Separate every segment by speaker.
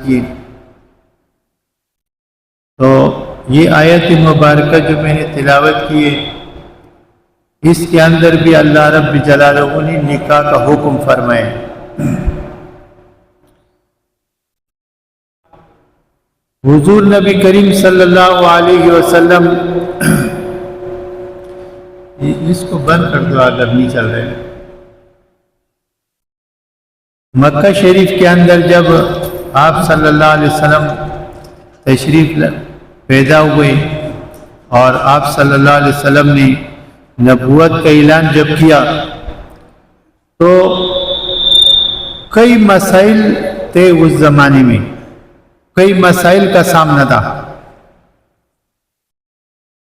Speaker 1: کی۔ تو یہ آیت مبارکہ جو میں نے تلاوت کی ہے، اس کے اندر بھی اللہ رب جلالہ نے نکاح کا حکم فرمائے۔ حضور نبی کریم صلی اللہ علیہ وسلم، اس کو بند کر دو اگر نہیں چل رہے۔ مکہ شریف کے اندر جب آپ صلی اللہ علیہ وسلم تشریف پیدا ہوئے اور آپ صلی اللہ علیہ وسلم نے نبوت کا اعلان جب کیا تو کئی مسائل تھے، اس زمانے میں کئی مسائل کا سامنا تھا،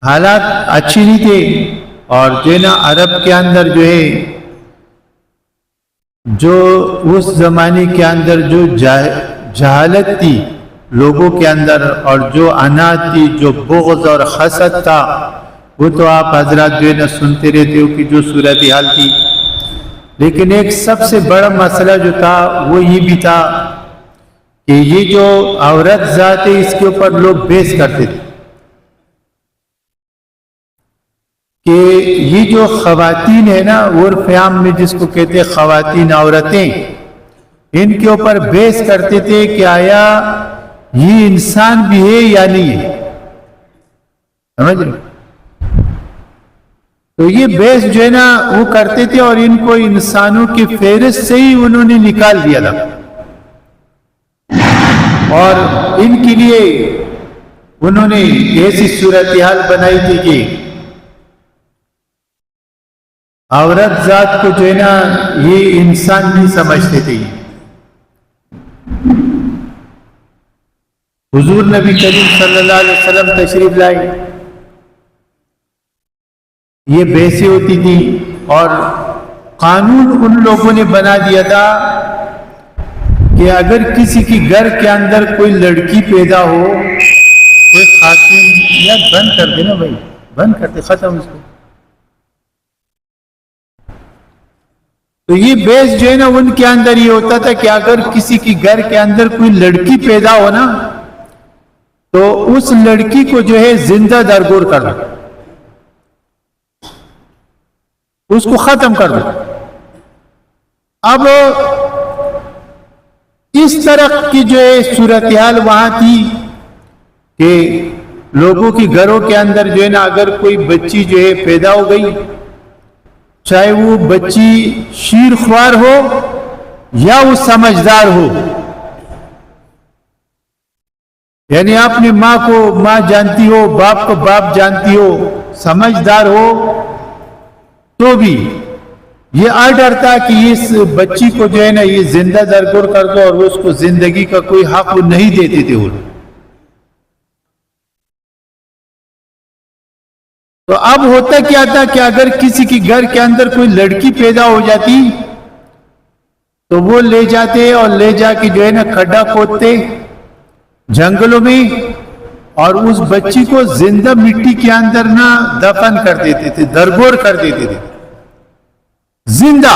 Speaker 1: حالات اچھی نہیں تھے، اور جو ہے نا عرب کے اندر جو ہے، جو اس زمانے کے اندر جو جہالت تھی لوگوں کے اندر، اور جو عناد تھی، جو بغض اور حسد تھا، وہ تو آپ حضرات جو ہے نا سنتے رہتے ہو کہ جو صورتحال تھی۔ لیکن ایک سب سے بڑا مسئلہ جو تھا وہ یہ بھی تھا کہ یہ جو عورت ذات ہے، اس کے اوپر لوگ بحث کرتے تھے کہ یہ جو خواتین ہے نا، عرف عام میں جس کو کہتے ہیں خواتین، عورتیں، ان کے اوپر بحث کرتے تھے کہ آیا یہ انسان بھی ہے یا نہیں ہے، سمجھ رہے؟ تو یہ بحث جو ہے نا وہ کرتے تھے، اور ان کو انسانوں کی فہرست سے ہی انہوں نے نکال دیا تھا، اور ان کے لیے انہوں نے ایسی صورتحال بنائی تھی کہ عورت ذات کو جو ہے نا یہ انسان نہیں سمجھتے تھے۔ حضور نبی کریم صلی اللہ علیہ وسلم تشریف لائے، یہ بحثیں ہوتی تھی، اور قانون ان لوگوں نے بنا دیا تھا کہ اگر کسی کی گھر کے اندر کوئی لڑکی پیدا ہو، کوئی خاتون، یا بند کر دینا بھائی، بند کر دے، ختم اس کو۔ تو یہ بحث جو ہے نا ان کے اندر یہ ہوتا تھا کہ اگر کسی کی گھر کے اندر کوئی لڑکی پیدا ہو نا، تو اس لڑکی کو جو ہے زندہ درگور کر دو، اس کو ختم کر دو۔ اب اس طرح کی جو ہے صورتحال وہاں تھی کہ لوگوں کی گھروں کے اندر جو ہے نا اگر کوئی بچی جو ہے پیدا ہو گئی، چاہے وہ بچی شیر خوار ہو یا وہ سمجھدار ہو، یعنی اپنی ماں کو ماں جانتی ہو، باپ کو باپ جانتی ہو، سمجھدار ہو، تو بھی یہ آرڈر تھا کہ اس بچی کو جو ہے نا یہ زندہ درگور کر دو، اور اس کو زندگی کا کوئی حق نہیں دیتے تھے وہ۔ تو اب ہوتا کیا تھا کہ اگر کسی کی گھر کے اندر کوئی لڑکی پیدا ہو جاتی تو وہ لے جاتے اور لے جا کے جو ہے نا کھڈا کھودتے جنگلوں میں، اور اس بچی کو زندہ مٹی کے اندر نہ دفن کر دیتے تھے، درگور کر دیتے تھے، زندہ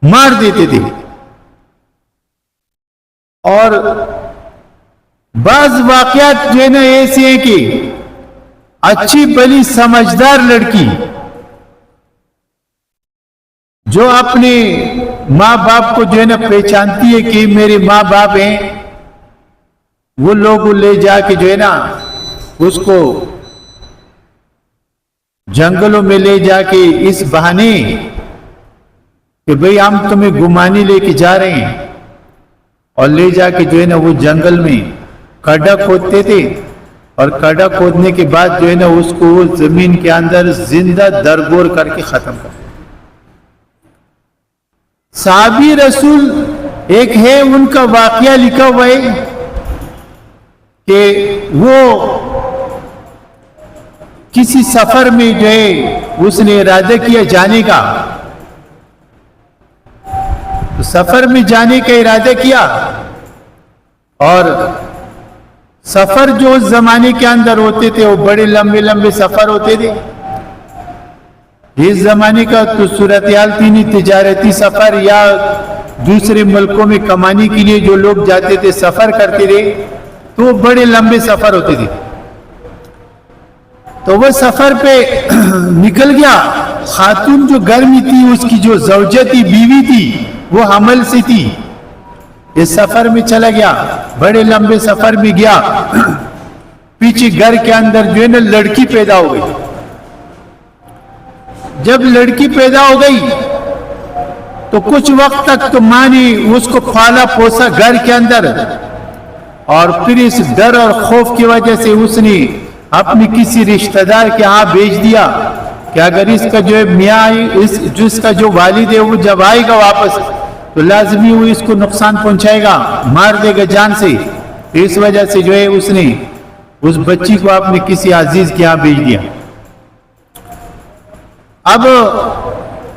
Speaker 1: مار دیتے تھے۔ اور بعض واقعات جو ہے نا ایسے ہیں کہ اچھی بلی سمجھدار لڑکی جو اپنے ماں باپ کو جو ہے نا پہچانتی ہے کہ میرے ماں باپ ہیں، وہ لوگ لے جا کے جو ہے نا اس کو جنگلوں میں لے جا کے اس بہانے کہ بھئی ہم تمہیں گھمانے لے کے جا رہے ہیں، اور لے جا کے جو ہے نا وہ جنگل میں کھڈا کھودتے تھے، اور کھڈا کھودنے کے بعد جو ہے نا اس کو وہ زمین کے اندر زندہ درگور کر کے ختم کر۔ صحابی رسول ایک ہے، ان کا واقعہ لکھا ہوا ہے کہ وہ کسی سفر میں جو ہے اس نے ارادہ کیا جانے کا، تو سفر میں جانے کا ارادہ کیا، اور سفر جو اس زمانے کے اندر ہوتے تھے وہ بڑے لمبے لمبے سفر ہوتے تھے۔ اس زمانے کا تو صورتحال تھی نہیں، تجارتی سفر یا دوسرے ملکوں میں کمانے کے لیے جو لوگ جاتے تھے، سفر کرتے تھے، تو وہ بڑے لمبے سفر ہوتے تھے. تو وہ سفر پہ نکل گیا. خاتون جو گھر میں تھی، اس کی جو زوجہ تھی، بیوی تھی، وہ حمل سے تھی. اس سفر میں چلا گیا، بڑے لمبے سفر میں گیا. پیچھے گھر کے اندر جو ہے نا لڑکی پیدا ہو گئی. جب لڑکی پیدا ہو گئی تو کچھ وقت تک تو ماں نے اس کو پالا پوسا گھر کے اندر، اور پھر اس ڈر اور خوف کی وجہ سے اس نے اپنے کسی رشتہ دار کے ہاں بھیج دیا کہ اگر اس کا جو ہے میاں، اس کا جو والد ہے وہ جب آئے گا واپس تو لازمی وہ اس کو نقصان پہنچائے گا، مار دے گا جان سے. اس وجہ سے جو ہے اس نے اس بچی کو اپنے کسی عزیز کے ہاں بھیج دیا. اب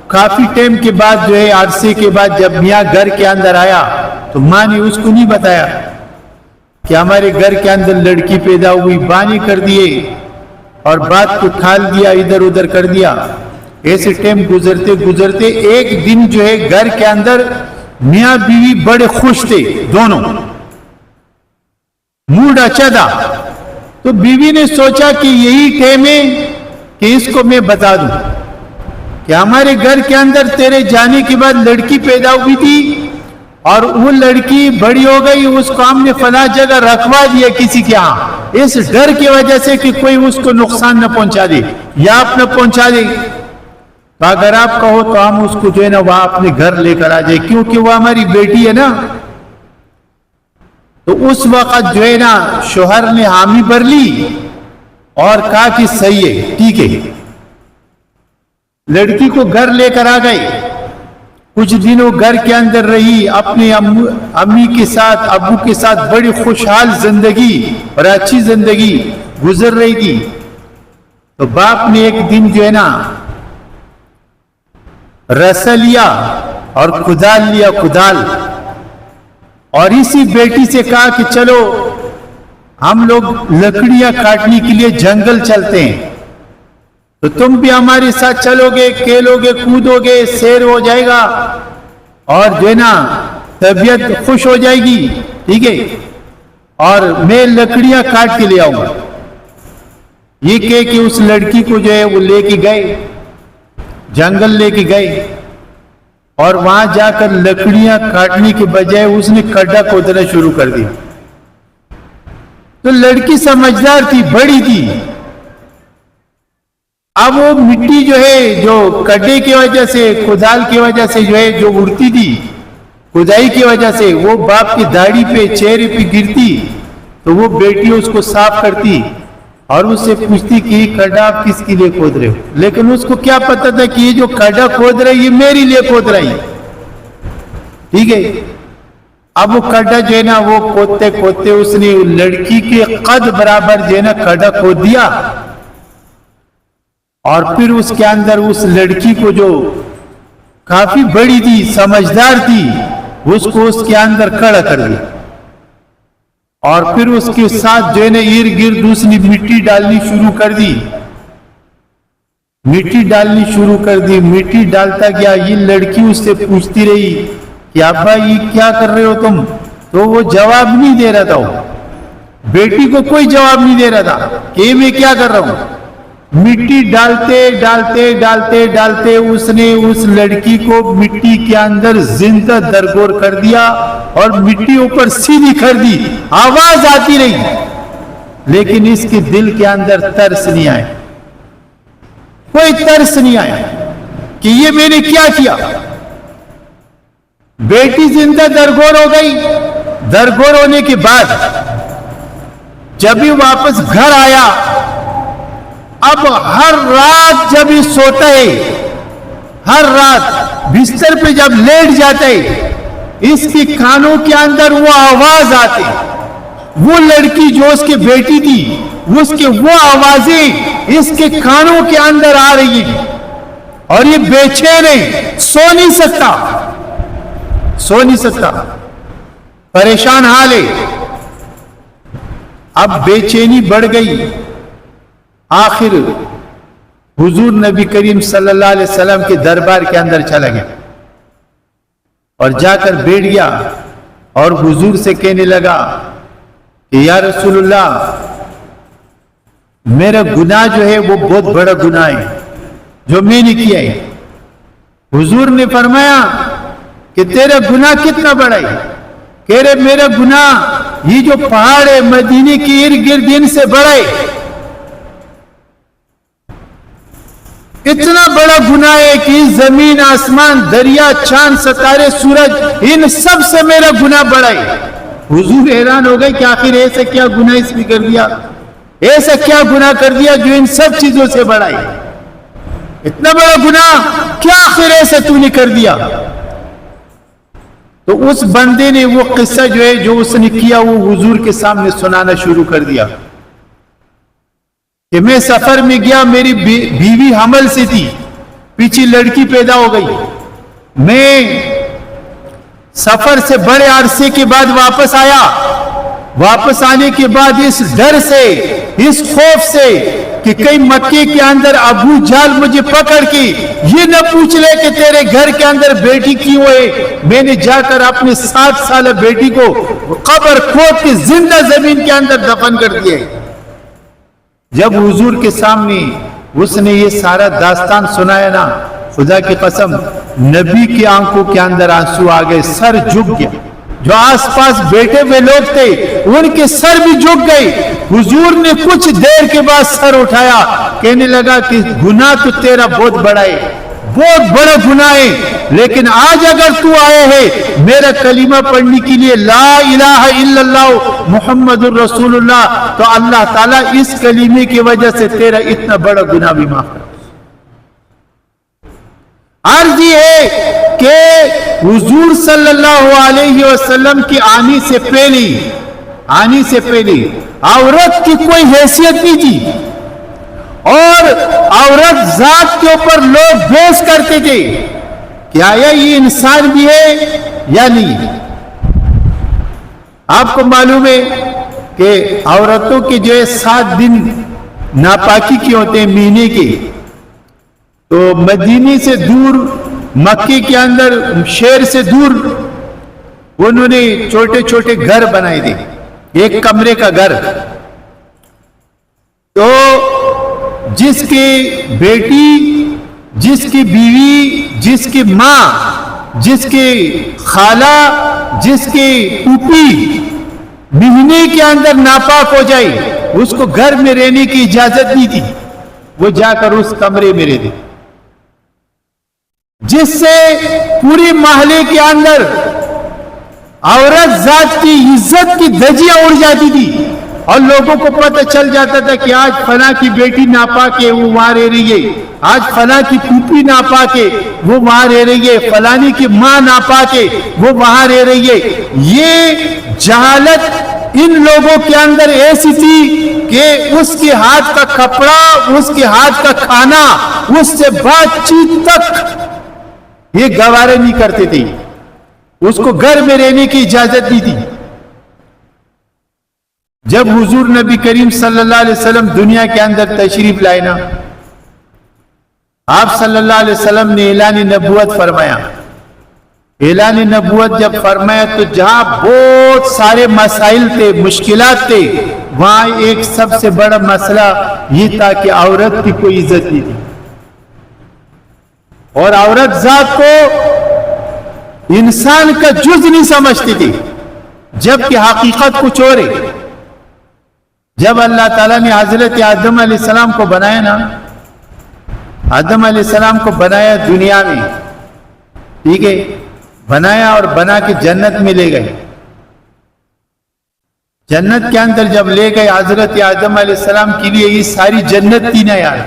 Speaker 1: کافی ٹائم کے بعد جو ہے، عرصے کے بعد جب میاں گھر کے اندر آیا تو ماں نے اس کو نہیں بتایا کہ ہمارے گھر کے اندر لڑکی پیدا ہوئی. بہانے کر دیے اور بات کو ٹھال دیا، ادھر ادھر کر دیا. ایسے ٹائم گزرتے گزرتے ایک دن جو ہے گھر کے اندر میاں بیوی بڑے خوش تھے، دونوں موڈ اچھا تھا. تو بیوی نے سوچا کہ یہی ٹائم ہے کہ اس کو میں بتا دوں کہ ہمارے گھر کے اندر تیرے جانے کے بعد لڑکی پیدا ہوئی تھی اور وہ لڑکی بڑی ہو گئی، اس کو ہم نے فلاں جگہ رکھوا دیا کسی کے ہاں، اس ڈر کی وجہ سے کہ کوئی اس کو نقصان نہ پہنچا دے یا آپ نہ پہنچا دے. تو اگر آپ کہو تو ہم اس کو جو ہے نا وہاں اپنے گھر لے کر آ جائے، کیونکہ وہ ہماری بیٹی ہے نا. تو اس وقت جو ہے نا شوہر نے حامی بھر لی اور کہا کہ صحیح ہے، ٹھیک ہے. لڑکی کو گھر لے کر آ گئے. کچھ دنوں گھر کے اندر رہی، اپنے امی کے ساتھ، ابو کے ساتھ بڑی خوشحال زندگی اور اچھی زندگی گزر رہی تھی. تو باپ نے ایک دن جو ہے نا رسا لیا اور کدال لیا، کدال، اور اسی بیٹی سے کہا کہ چلو ہم لوگ لکڑیاں کاٹنے کے لیے جنگل چلتے ہیں، تو تم بھی ہمارے ساتھ چلو گے، کھیلو گے، کودو گے، سیر ہو جائے گا اور جو ہے نا طبیعت خوش ہو جائے گی، ٹھیک ہے، اور میں لکڑیاں کاٹ کے لے آؤں گا. یہ کہہ کہ اس لڑکی کو جو ہے وہ لے کے گئے، جنگل لے کے گئے، اور وہاں جا کر لکڑیاں کاٹنے کے بجائے اس نے کھڈا کھودنا شروع کر دیا. تو لڑکی سمجھدار تھی، بڑی تھی. اب وہ مٹی جو ہے جو کڈے کی وجہ سے، کدال کی وجہ سے جو ہے جو اڑتی تھی، کدائی کی وجہ سے وہ باپ کی داڑھی پہ، چہرے پہ گرتی. تو وہ بیٹی اس کو صاف کرتی اور اس سے پوچھتی کہ یہ کھڈا آپ کس کے لیے کھود رہے ہو. لیکن اس کو کیا پتا تھا کہ یہ جو کھڈا کھود رہا ہے یہ میرے لیے کھود رہا ہے، ٹھیک ہے. اب وہ کھڈا جو ہے نا وہ کھودتے کھودتے اس نے لڑکی کے قد برابر جو ہے نا کھڈا کھود دیا، اور پھر اس کے اندر اس لڑکی کو جو کافی بڑی تھی، سمجھدار تھی، اس کو اس کے اندر کھڑا کر دیا. اور پھر اس کے ساتھ جو ہے نا ارد گرد اس نے مٹی ڈالنی شروع کر دی، مٹی ڈالنی شروع کر دی. مٹی ڈالتا گیا. یہ لڑکی اس سے پوچھتی رہی کہ ابا یہ کیا کر رہے ہو تم؟ تو وہ جواب نہیں دے رہا تھا. وہ بیٹی کو کوئی جواب نہیں دے رہا تھا کہ میں کیا کر رہا ہوں. مٹی ڈالتے ڈالتے ڈالتے ڈالتے اس نے اس لڑکی کو مٹی کے اندر زندہ درگور کر دیا اور مٹی اوپر سیدھی کر دی. آواز آتی رہی لیکن اس کے دل کے اندر ترس نہیں آیا، کوئی ترس نہیں آیا کہ یہ میں نے کیا کیا. بیٹی زندہ درگور ہو گئی. درگور ہونے کے بعد جب یہ واپس گھر آیا، اب ہر رات جب یہ سوتا ہے، ہر رات بستر پہ جب لیٹ جاتا ہے، اس کے کانوں کے اندر وہ آواز آتی، وہ لڑکی جو اس کی بیٹی تھی اس کے وہ آوازیں اس کے کانوں کے اندر آ رہی ہیں، اور یہ بے چین ہے، سو نہیں سکتا، پریشان حال ہے. اب بے چینی بڑھ گئی. آخر حضور نبی کریم صلی اللہ علیہ وسلم کے دربار کے اندر چلا گیا. اور جا کر بیٹھ گیا اور حضور سے کہنے لگا کہ یا رسول اللہ میرا گناہ جو ہے وہ بہت بڑا گناہ ہے جو میں نے کیا ہے. حضور نے فرمایا کہ تیرا گناہ کتنا بڑا ہے؟ کہہ رہے میرا گناہ یہ جو پہاڑ ہے مدینے کے ارد گرد ان سے بڑا ہے. اتنا بڑا گناہ ہے کہ زمین آسمان دریا چاند ستارے سورج ان سب سے میرا گناہ بڑا ہے. حضور حیران ہو گئے کہ آخر ایسا کیا گناہ اس نے کر دیا، ایسا کیا گناہ کر دیا جو ان سب چیزوں سے بڑا ہے؟ اتنا بڑا گناہ کیا آخر ایسا تو نے کر دیا؟ تو اس بندے نے وہ قصہ جو ہے جو اس نے کیا وہ حضور کے سامنے سنانا شروع کر دیا کہ میں سفر میں گیا، میری بیوی حمل سے تھی، پیچھے لڑکی پیدا ہو گئی، میں سفر سے بڑے عرصے کے بعد واپس آیا، واپس آنے کے بعد اس ڈر سے، اس خوف سے کہ کئی مکے کے اندر ابو جہل مجھے پکڑ کے یہ نہ پوچھ لے کہ تیرے گھر کے اندر بیٹی کیوں ہے، میں نے جا کر اپنے 7 سالہ بیٹی کو قبر کھود کے زندہ زمین کے اندر دفن کر دیا. جب حضور کے سامنے اس نے یہ سارا داستان سنایا نا، خدا کی قسم نبی کی آنکھوں کے اندر آنسو آ گئے، سر جھک گیا. جو آس پاس بیٹھے ہوئے لوگ تھے ان کے سر بھی جھک گئے. حضور نے کچھ دیر کے بعد سر اٹھایا، کہنے لگا کہ گناہ تو تیرا بہت بڑا ہے، بہت بڑا گناہ ہے، لیکن آج اگر تو آئے ہے میرا کلمہ پڑھنے کے لیے لا الہ الا اللہ محمد الرسول اللہ، تو اللہ تعالیٰ اس کلمے کی وجہ سے تیرا اتنا بڑا گناہ بھی معاف کر. عرض یہ ہے کہ حضور صلی اللہ علیہ وسلم کی آنے سے پہلے عورت کی کوئی حیثیت نہیں تھی، اور عورت ذات کے اوپر لوگ بحث کرتے تھے کہ آیا یہ انسان بھی ہے یا نہیں. آپ کو معلوم ہے کہ عورتوں کے جو ہے 7 دن ناپاکی کے ہوتے ہیں مہینے کے. تو مدینے سے دور، مکے کے اندر شہر سے دور انہوں نے چھوٹے چھوٹے گھر بنائے تھے، 1 کمرے کا گھر. تو جس کی بیٹی، جس کی بیوی، جس کی ماں، جس کی خالہ، جس کی پھوپھی مہینے کے اندر ناپاک ہو جائے اس کو گھر میں رہنے کی اجازت نہیں تھی، وہ جا کر اس کمرے میں رہتے، جس سے پوری محلے کے اندر عورت ذات کی عزت کی دھجیاں اڑ جاتی تھی، اور لوگوں کو پتہ چل جاتا تھا کہ آج فلاں کی بیٹی ناپاک ہے وہ وہاں رہ رہی ہے، آج فلاں کی پھوپھی ناپاک ہے وہ وہاں رہ رہی ہے، فلانی کی ماں ناپاک ہے وہ وہاں رہ رہی ہے. یہ جہالت ان لوگوں کے اندر ایسی تھی کہ اس کے ہاتھ کا کپڑا، اس کے ہاتھ کا کھانا، اس سے بات چیت تک یہ گوارے نہیں کرتے تھے، اس کو گھر میں رہنے کی اجازت نہیں تھی. جب حضور نبی کریم صلی اللہ علیہ وسلم دنیا کے اندر تشریف لائے نا، آپ صلی اللہ علیہ وسلم نے اعلان نبوت فرمایا. اعلان نبوت جب فرمایا تو جہاں بہت سارے مسائل تھے، مشکلات تھے، وہاں ایک سب سے بڑا مسئلہ یہ تھا کہ عورت کی کوئی عزت نہیں تھی، اور عورت ذات کو انسان کا جز نہیں سمجھتی تھی، جبکہ حقیقت کچھ اور ہے. جب اللہ تعالیٰ نے حضرت آدم علیہ السلام کو بنایا نا، آدم علیہ السلام کو بنایا دنیا میں، ٹھیک ہے، بنایا اور بنا کے جنت میں لے گئے. جنت کے اندر جب لے گئے حضرت آدم علیہ السلام کے لیے یہ ساری جنت تھی نا یار،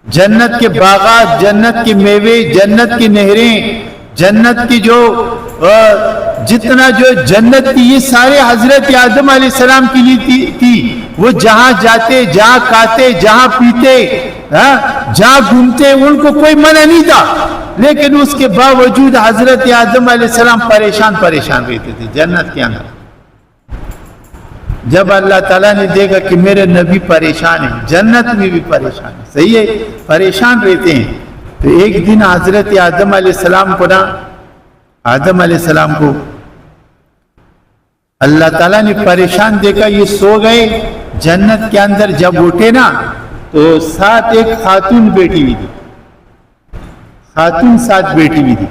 Speaker 1: جنت کے باغات، جنت کے میوے، جنت کی نہریں، جنت کی جو جتنا جو جنت تھی یہ سارے حضرت آدم علیہ السلام کے لیے تھی. وہ جہاں جاتے، جہاں کھاتے، جہاں پیتے، جہاں گھومتے، ان کو کوئی منع نہیں تھا، لیکن اس کے باوجود حضرت آدم علیہ السلام پریشان رہتے تھے جنت کے اندر. جب اللہ تعالیٰ نے دیکھا کہ میرے نبی پریشان ہیں، جنت میں بھی پریشان ہے، صحیح ہے، پریشان رہتے ہیں، تو ایک دن حضرت آدم علیہ السلام کو نا آدم علیہ السلام کو اللہ تعالیٰ نے پریشان دیکھا، یہ سو گئے جنت کے اندر. جب اٹھے نا تو ساتھ ایک خاتون بیٹھی ہوئی تھی، خاتون ساتھ بیٹھی ہوئی تھی.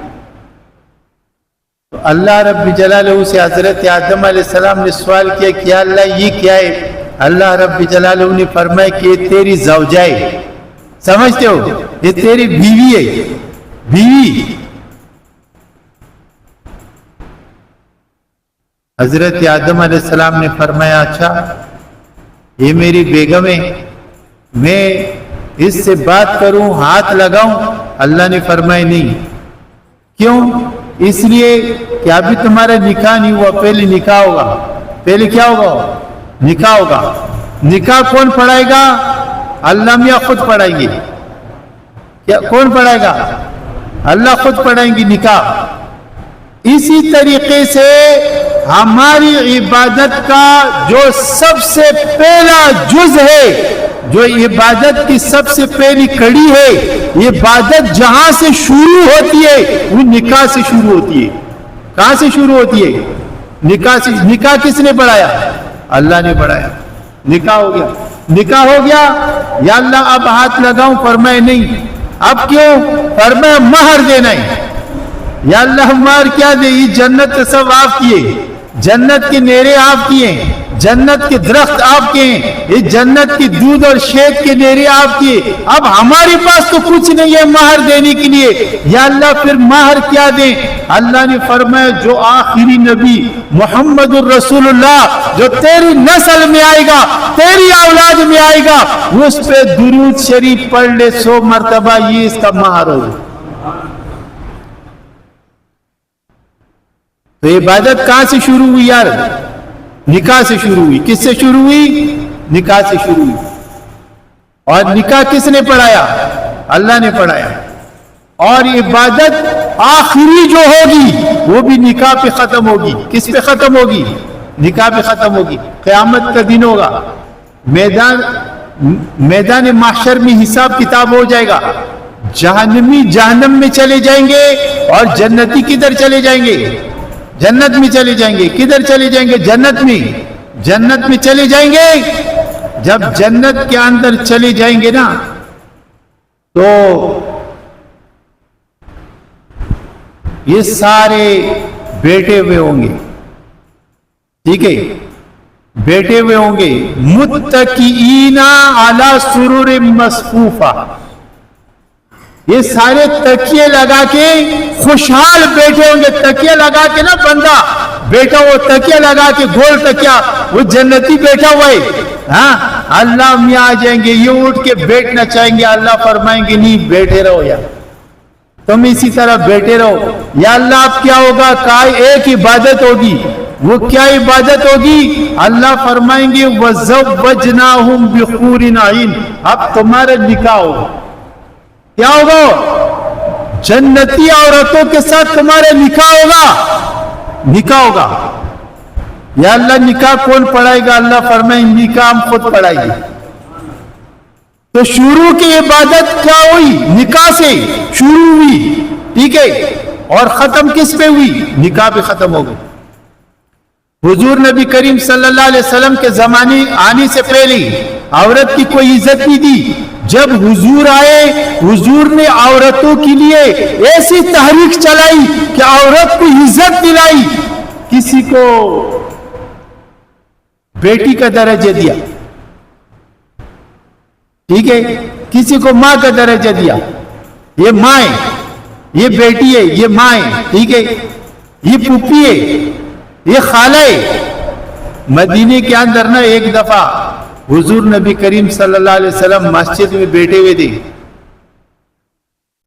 Speaker 1: تو اللہ رب جلالہ سے حضرت آدم علیہ السلام نے سوال کیا کہ یا اللہ یہ کیا ہے؟ اللہ رب جلالہ نے فرمایا کہ یہ تیری زوجہ ہے. سمجھتے ہو؟ یہ تیری بیوی ہے، بیوی. حضرت آدم علیہ السلام نے فرمایا اچھا یہ میری بیگم ہے، میں اس سے بات کروں، ہاتھ لگاؤں؟ اللہ نے فرمایا نہیں. کیوں؟ اس لیے کہ ابھی تمہارا نکاح نہیں ہوا، پہلے نکاح ہوگا. پہلے کیا ہوگا؟ نکاح ہوگا. نکاح کون پڑھائے گا؟ اللہ میاں خود پڑھائیں گے. کیا کون پڑھائے گا؟ اللہ خود پڑھائیں گے نکاح. اسی طریقے سے ہماری عبادت کا جو سب سے پہلا جز ہے، جو عبادت کی سب سے پہلی کڑی ہے، عبادت جہاں سے شروع ہوتی ہے وہ نکاح سے شروع ہوتی ہے. کہاں سے شروع ہوتی ہے؟ نکاح سے. نکاح کس نے پڑھایا؟ اللہ نے پڑھایا. نکاح ہو گیا. نکاح ہو گیا. یا اللہ اب ہاتھ لگاؤں؟ فرمائے نہیں. اب کیوں؟ فرمایا مہر دینا ہے. یا اللہ مہر کیا دے؟ یہ جنت سب آپ کیے، جنت کے نیرے آپ کیے، جنت کے درخت آپ کے ہیں، یہ جنت کی دودھ اور شہد کے نیرے آپ کیے. اب ہمارے پاس تو کچھ نہیں ہے مہر دینے کے لیے. یا اللہ پھر مہر کیا دیں؟ اللہ نے فرمایا جو آخری نبی محمد الرسول اللہ جو تیری نسل میں آئے گا، تیری اولاد میں آئے گا، اس پہ درود شریف پڑھ لے 100 مرتبہ، یہ اس کا مہر ہوگا. تو عبادت کہاں سے شروع ہوئی یار؟ نکاح سے شروع ہوئی. کس سے شروع ہوئی؟ نکاح سے شروع ہوئی. اور نکاح کس نے پڑھایا؟ اللہ نے پڑھایا. اور عبادت آخری جو ہوگی وہ بھی نکاح پہ ختم ہوگی. کس پہ ختم ہوگی؟ نکاح پہ ختم ہوگی. قیامت کا دن ہوگا، میدان محشر میں حساب کتاب ہو جائے گا. جہنمی جہنم میں چلے جائیں گے اور جنتی کدھر چلے جائیں گے؟ جنت میں چلے جائیں گے. کدھر چلے جائیں گے؟ جنت میں. جنت میں چلے جائیں گے. جب جنت کے اندر چلے جائیں گے نا تو یہ سارے بیٹھے ہوئے ہوں گے. ٹھیک ہے، بیٹھے ہوئے ہوں گے. متکئین علی سرر مصفوفہ، یہ سارے تکیے لگا کے خوشحال بیٹھے ہوں گے. تکیے لگا کے نا بندہ بیٹھا، وہ تکیہ لگا کے گول تکیہ، وہ جنتی بیٹھا ہوا ہے. ہاں اللہ میاں آ جائیں گے، یہ اٹھ کے بیٹھنا چاہیں گے. اللہ فرمائیں گے نہیں، بیٹھے رہو یار، تم اسی طرح بیٹھے رہو. یا اللہ اب کیا ہوگا؟ کہا ایک عبادت ہوگی. وہ کیا عبادت ہوگی؟ اللہ فرمائیں گے وَزَوَّجْنَاهُمْ بِحُورٍ عِينٍ، اب تمہارا نکاح ہوگا. کیا ہوگا؟ جنتی عورتوں کے ساتھ تمہارا نکاح ہوگا. نکاح ہوگا. یا اللہ نکاح کون پڑھائے گا؟ اللہ فرمائیں نکاح ہم خود پڑھائیں گے. تو شروع کی عبادت کیا ہوئی؟ نکاح سے شروع ہوئی. ٹھیک ہے، اور ختم کس پہ ہوئی؟ نکاح پہ ختم ہو گئی. حضور نبی کریم صلی اللہ علیہ وسلم کے زمانے آنے سے پہلے عورت کی کوئی عزت نہیں دی. جب حضور آئے، حضور نے عورتوں کے لیے ایسی تحریک چلائی کہ عورت کو عزت دلائی. کسی کو بیٹی کا درجہ دیا، ٹھیک ہے، کسی کو ماں کا درجہ دیا. یہ ماں ہے، یہ بیٹی ہے، یہ ماں ہے، ٹھیک ہے، یہ پھوپھی ہے، یہ خالہ ہے. مدینے کے اندر نا ایک دفعہ حضور نبی کریم صلی اللہ علیہ وسلم مسجد میں بیٹھے ہوئے تھے.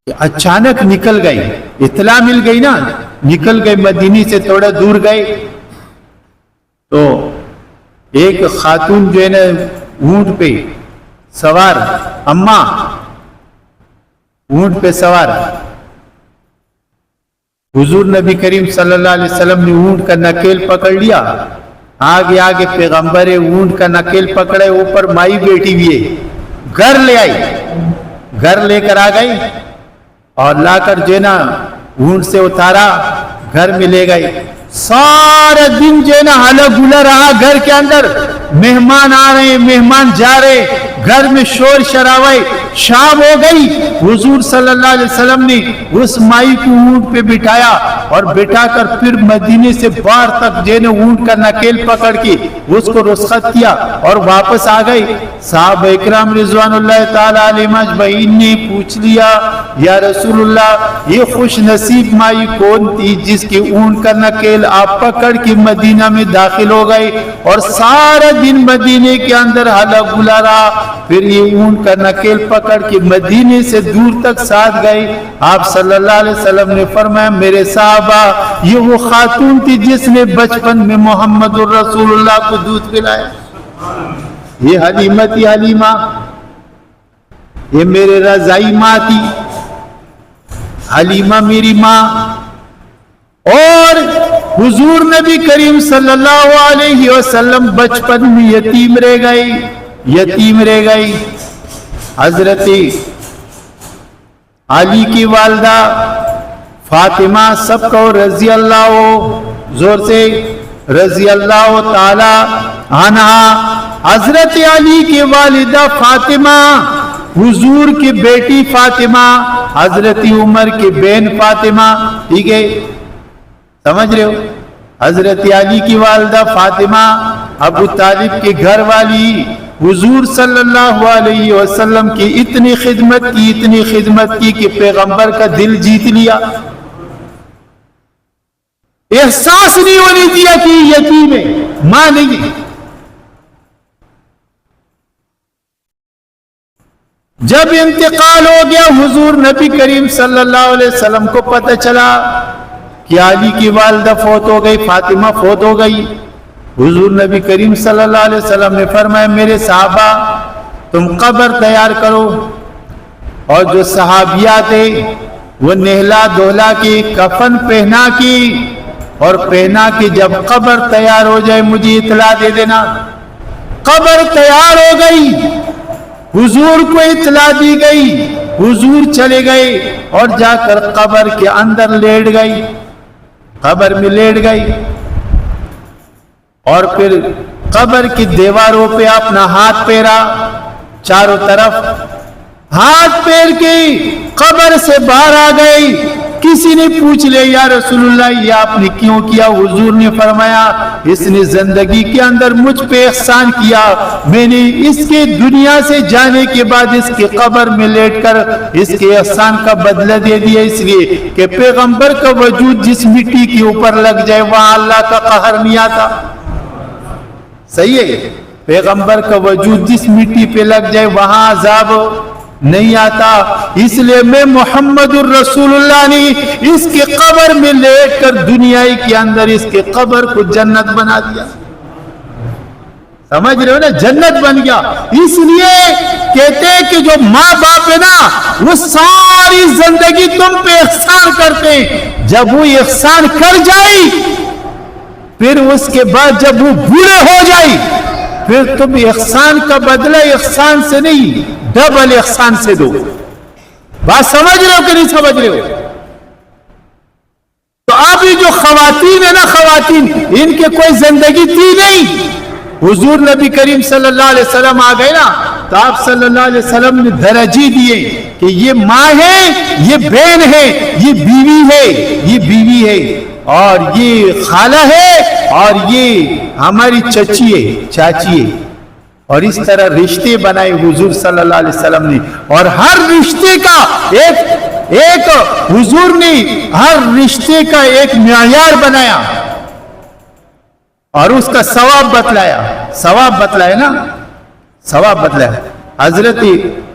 Speaker 1: اچانک نکل گئے، اطلاع مل گئی نا، نکل گئے، مدینے سے تھوڑا دور گئے. تو ایک خاتون جو ہے نا اونٹ پہ سوار، اماں اونٹ پہ سوار، حضور نبی کریم صلی اللہ علیہ وسلم نے اونٹ کا نکیل پکڑ لیا. آگے آگے پیغمبر اونٹ کا نکیل پکڑے، اوپر مائی بیٹھی ہوئی ہے. گھر لے آئی، گھر لے کر آ گئی اور لا کر جو ہے نا اونٹ سے اتارا، گھر میں لے گئے. سارا دن جو ہے نا ہلا گلا رہا گھر کے اندر. مہمان آ رہے ہیں, مہمان جا رہے, گھر میں شور شرابے. شام ہو گئی, حضور صلی اللہ علیہ وسلم نے اس مائی کو اونٹ پہ بٹھایا اور بٹھا کر پھر مدینے سے باہر تک جو ہے نا اونٹ کا نکیل پکڑ کے اس کو رخصت کیا اور واپس آ گئے. صحابہ اکرام رضوان اللہ تعالی علیہم اجمعین نے پوچھ لیا, یا رسول اللہ یہ خوش نصیب مائی کون تھی جس کے اونٹ کا نکیل آپ پکڑ کے مدینہ میں داخل ہو گئے اور سارا دن مدینے کے اندر ہلا گلا رہا, پھر یہ اونٹ کا نکیل پکڑ کے مدینے سے دور تک ساتھ گئے. آپ صلی اللہ علیہ وسلم نے فرمایا میرے صحابہ یہ وہ خاتون تھی جس نے بچپن میں محمد الرسول اللہ کو دودھ پلایا. یہ حلیمہ تھی, حلیمہ یہ میرے رضائی ماں تھی, حلیمہ میری ماں. اور حضور نبی کریم صلی اللہ علیہ وسلم بچپن میں یتیم رہ گئے, یتیم رہ گئی. حضرت علی کی والدہ فاطمہ سب کو رضی اللہ زور سے رضی اللہ تعالی عنہا, حضرت علی کی والدہ فاطمہ, حضور کی بیٹی فاطمہ, حضرت عمر کی بہن فاطمہ. ٹھیک ہے, سمجھ رہے ہو؟ حضرت علی کی والدہ فاطمہ ابو طالب کے گھر والی, حضور صلی اللہ علیہ وسلم کی اتنی خدمت کی کہ پیغمبر کا دل جیت لیا. احساس نہیں ہونے دیا کہ یتیم ہے, ماں نہیں ہے. جب انتقال ہو گیا حضور نبی کریم صلی اللہ علیہ وسلم کو پتہ چلا کہ علی کی والدہ فوت ہو گئی, فاطمہ فوت ہو گئی, حضور نبی کریم صلی اللہ علیہ وسلم نے فرمایا میرے صحابہ تم قبر تیار کرو. اور جو صحابیات ہیں وہ نہلا دھولا کی, کفن پہنا کی, اور پہنا کی جب قبر تیار ہو جائے مجھے اطلاع دے دینا. قبر تیار ہو گئی, حضور کو اطلاع دی گئی, حضور چلے گئے اور جا کر قبر کے اندر لیٹ گئی, قبر میں لیٹ گئی. اور پھر قبر کی دیواروں پہ اپنا ہاتھ پھیرا, چاروں طرف ہاتھ پھیر کے قبر سے باہر آ گئی. کسی نے پوچھ لیا یا رسول اللہ یہ آپ نے کیوں کیا؟ حضور نے فرمایا اس نے زندگی کے اندر مجھ پہ احسان کیا, میں نے اس کے دنیا سے جانے کے بعد اس کے قبر میں لیٹ کر اس کے احسان کا بدلہ دے دیا, اس لیے کہ پیغمبر کا وجود جس مٹی کے اوپر لگ جائے وہاں اللہ کا قہر نہیں آتا. صحیح ہے, پیغمبر کا وجود جس مٹی پہ لگ جائے وہاں عذاب نہیں آتا. اس لیے میں محمد الرسول اللہ نے اس کے قبر میں لیٹ کر دنیا کے اندر اس کے قبر کو جنت بنا دیا. سمجھ رہے ہو نا, جنت بن گیا. اس لیے کہتے ہیں کہ جو ماں باپ ہے نا وہ ساری زندگی تم پہ احسان کرتے ہیں, جب وہ احسان کر جائے پھر اس کے بعد جب وہ بوڑھے ہو جائے پھر تم احسان کا بدلہ احسان سے نہیں ڈبل احسان سے دو. بات سمجھ رہے ہو کہ نہیں سمجھ رہے ہو؟ تو آپ یہ جو خواتین ہیں نا, خواتین ان کے کوئی زندگی تھی نہیں. حضور نبی کریم صلی اللہ علیہ وسلم آ گئے نا تو آپ صلی اللہ علیہ وسلم نے درجے دیے کہ یہ ماں ہے, یہ بہن ہے, یہ بیوی ہے, یہ بیوی ہے, اور یہ خالہ ہے, اور یہ ہماری چچی ہے, چاچی ہے. اور اس طرح رشتے بنائے حضور صلی اللہ علیہ وسلم نے, اور ہر رشتے کا ایک حضور نے ہر رشتے کا ایک معیار بنایا اور اس کا ثواب بتلایا. ثواب بتلایا نا, ثواب بتلایا. حضرت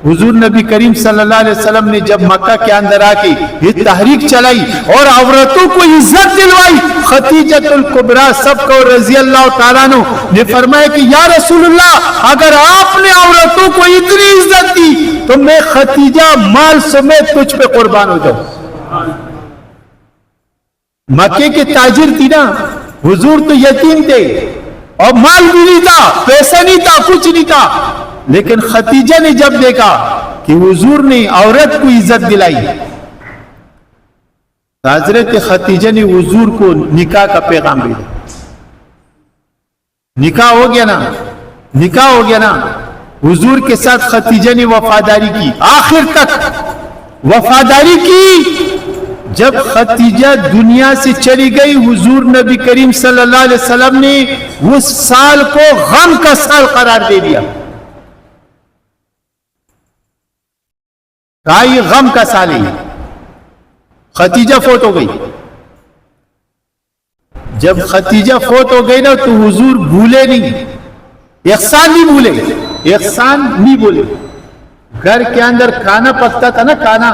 Speaker 1: حضور نبی کریم صلی اللہ علیہ وسلم نے جب مکہ کے اندر آ کے یہ تحریک چلائی اور عورتوں کو عزت دلوائی, خدیجۃ الکبریٰ سب کو رضی اللہ تعالیٰ عنہ نے فرمایا کہ یا رسول اللہ اگر آپ نے عورتوں کو اتنی عزت دی تو میں خدیجہ مال سمیت تجھ پہ قربان ہو جاؤں. مکے کے تاجر تھی نا, حضور تو یتیم تھے اور مال بھی نہیں تھا, پیسہ نہیں تھا, کچھ نہیں تھا, لیکن خدیجہ نے جب دیکھا کہ حضور نے عورت کو عزت دلائی حضرت خدیجہ نے حضور کو نکاح کا پیغام بھیجا. نکاح ہو گیا نا, نکاح ہو گیا نا. حضور کے ساتھ خدیجہ نے وفاداری کی, آخر تک وفاداری کی. جب خدیجہ دنیا سے چلی گئی, حضور نبی کریم صلی اللہ علیہ وسلم نے اس سال کو غم کا سال قرار دے دیا. کہا یہ غم کا سال ہے. خدیجہ فوت ہو گئی. جب خدیجہ فوت ہو گئی نا تو حضور بھولے نہیں, احسان نہیں بھولے, احسان نہیں بھولے. گھر کے اندر کھانا پکتا تھا نا, کھانا,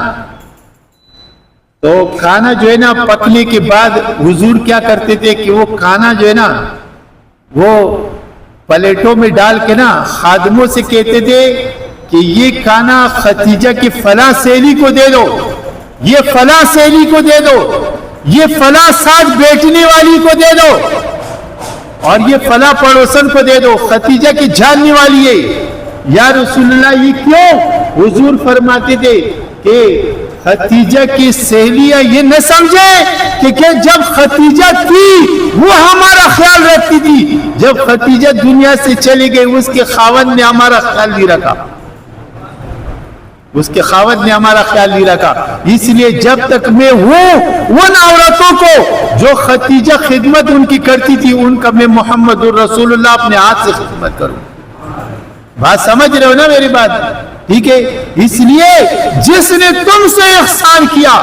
Speaker 1: تو کھانا جو ہے نا پکنے کے بعد حضور کیا کرتے تھے کہ وہ کھانا جو ہے نا وہ پلیٹوں میں ڈال کے نا خادموں سے کہتے تھے کہ یہ کھانا خدیجہ کی فلاں سہیلی کو دے دو, یہ فلاں سہیلی کو دے دو, یہ فلاں ساتھ بیٹھنے والی کو دے دو, اور یہ فلاں پڑوسن کو دے دو, خدیجہ کی جاننے والی ہے. یا رسول اللہ یہ کیوں؟ حضور فرماتے تھے کہ خدیجہ کی سہیلیاں یہ نہ سمجھے کہ جب خدیجہ تھی وہ ہمارا خیال رکھتی تھی, جب خدیجہ دنیا سے چلی گئی اس کے خاوند نے ہمارا خیال نہیں رکھا, اس کے خاوند نے ہمارا خیال نہیں رکھا. اس لیے جب تک میں ہوں ان عورتوں کو جو خدیجہ خدمت ان کی کرتی تھی ان کا میں محمد الرسول اللہ اپنے ہاتھ سے خدمت کروں. بات سمجھ رہے ہو نا میری بات؟ ٹھیک ہے. اس لیے جس نے تم سے احسان کیا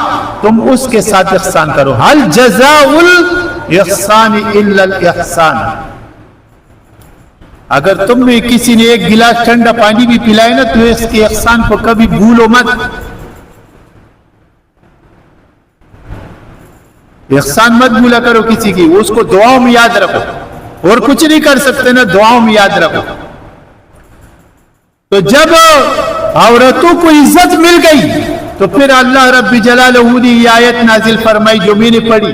Speaker 1: تم اس کے ساتھ احسان کرو. حل جزاء الاحسان الا الاحسان. اگر تم میں کسی نے ایک گلاس ٹھنڈا پانی بھی پلائے نا تو اس کے احسان کو کبھی بھولو مت. احسان مت بھولا کرو کسی کی, اس کو دعاؤں میں یاد رکھو. اور کچھ نہیں کر سکتے نا, دعاؤں میں یاد رکھو. تو جب عورتوں کو عزت مل گئی تو پھر اللہ رب جلالہ نے یہ آیت نازل فرمائی جو میں نے پڑھی.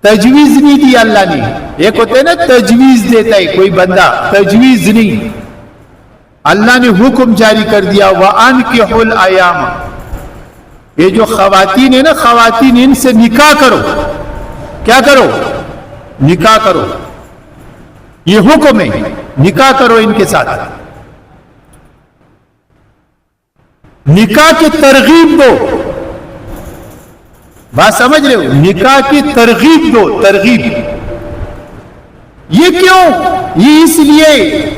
Speaker 1: تجویز نہیں دی اللہ نے. ایک ہوتا ہے نا تجویز دیتا ہے کوئی بندہ, تجویز نہیں. اللہ نے حکم جاری کر دیا وَأَنْكِحُوا الْأَيَامَ. یہ جو خواتین ہیں نا, خواتین ان سے نکاح کرو. کیا کرو؟ نکاح کرو. یہ حکم ہے, نکاح کرو ان کے ساتھ. نکاح کی ترغیب دو. بات سمجھ رہے ہو؟ نکاح کی ترغیب دو, ترغیب. یہ کیوں؟ یہ اس لیے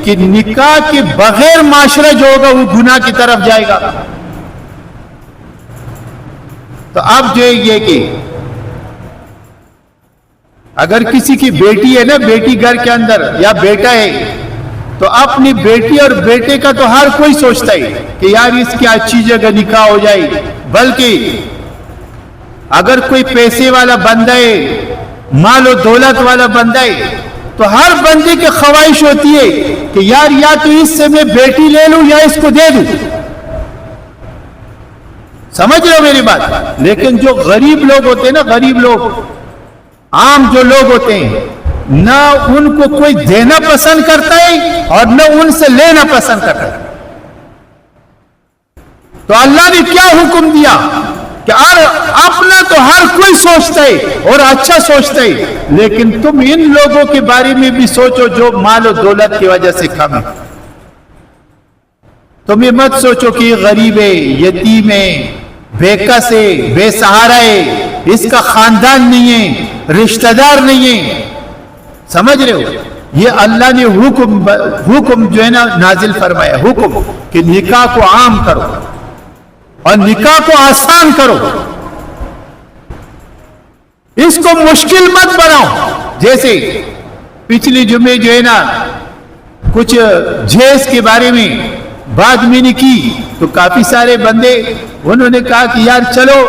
Speaker 1: کہ نکاح کے بغیر معاشرہ جو ہوگا وہ گناہ کی طرف جائے گا. تو اب جو یہ کہ اگر کسی کی بیٹی ہے نا, بیٹی گھر کے اندر یا بیٹا ہے, تو اپنی بیٹی اور بیٹے کا تو ہر کوئی سوچتا ہے کہ یار اس کی اچھی جگہ نکاح ہو جائے. بلکہ اگر کوئی پیسے والا بندہ ہے, مال و دولت والا بندہ ہے, تو ہر بندے کی خواہش ہوتی ہے کہ یار یا تو اس سے میں بیٹی لے لوں یا اس کو دے دوں. سمجھ رہے ہو میری بات؟ لیکن جو غریب لوگ ہوتے ہیں نا, غریب لوگ, عام جو لوگ ہوتے ہیں, نہ ان کو کوئی دینا پسند کرتا ہے اور نہ ان سے لینا پسند کرتا ہے. تو اللہ نے کیا حکم دیا کہ اپنا تو ہر کوئی سوچتا ہے اور اچھا سوچتا ہے, لیکن تم ان لوگوں کے بارے میں بھی سوچو جو مال و دولت کی وجہ سے کم ہے. تم یہ مت سوچو کہ یہ غریب ہے, یتیم ہے, بے کس ہے, بے سہارا ہے, اس کا خاندان نہیں ہے, رشتہ دار نہیں ہے. سمجھ رہے ہو؟ یہ اللہ نے حکم جو ہے نا نازل فرمایا, حکم کہ نکاح کو عام کرو اور نکاح کو آسان کرو. اس کو مشکل مت بناؤ. جیسے پچھلی جمعے جو ہے نا کچھ جہیز کے بارے میں بات میں نے کی تو کافی سارے بندے انہوں نے کہا کہ یار چلو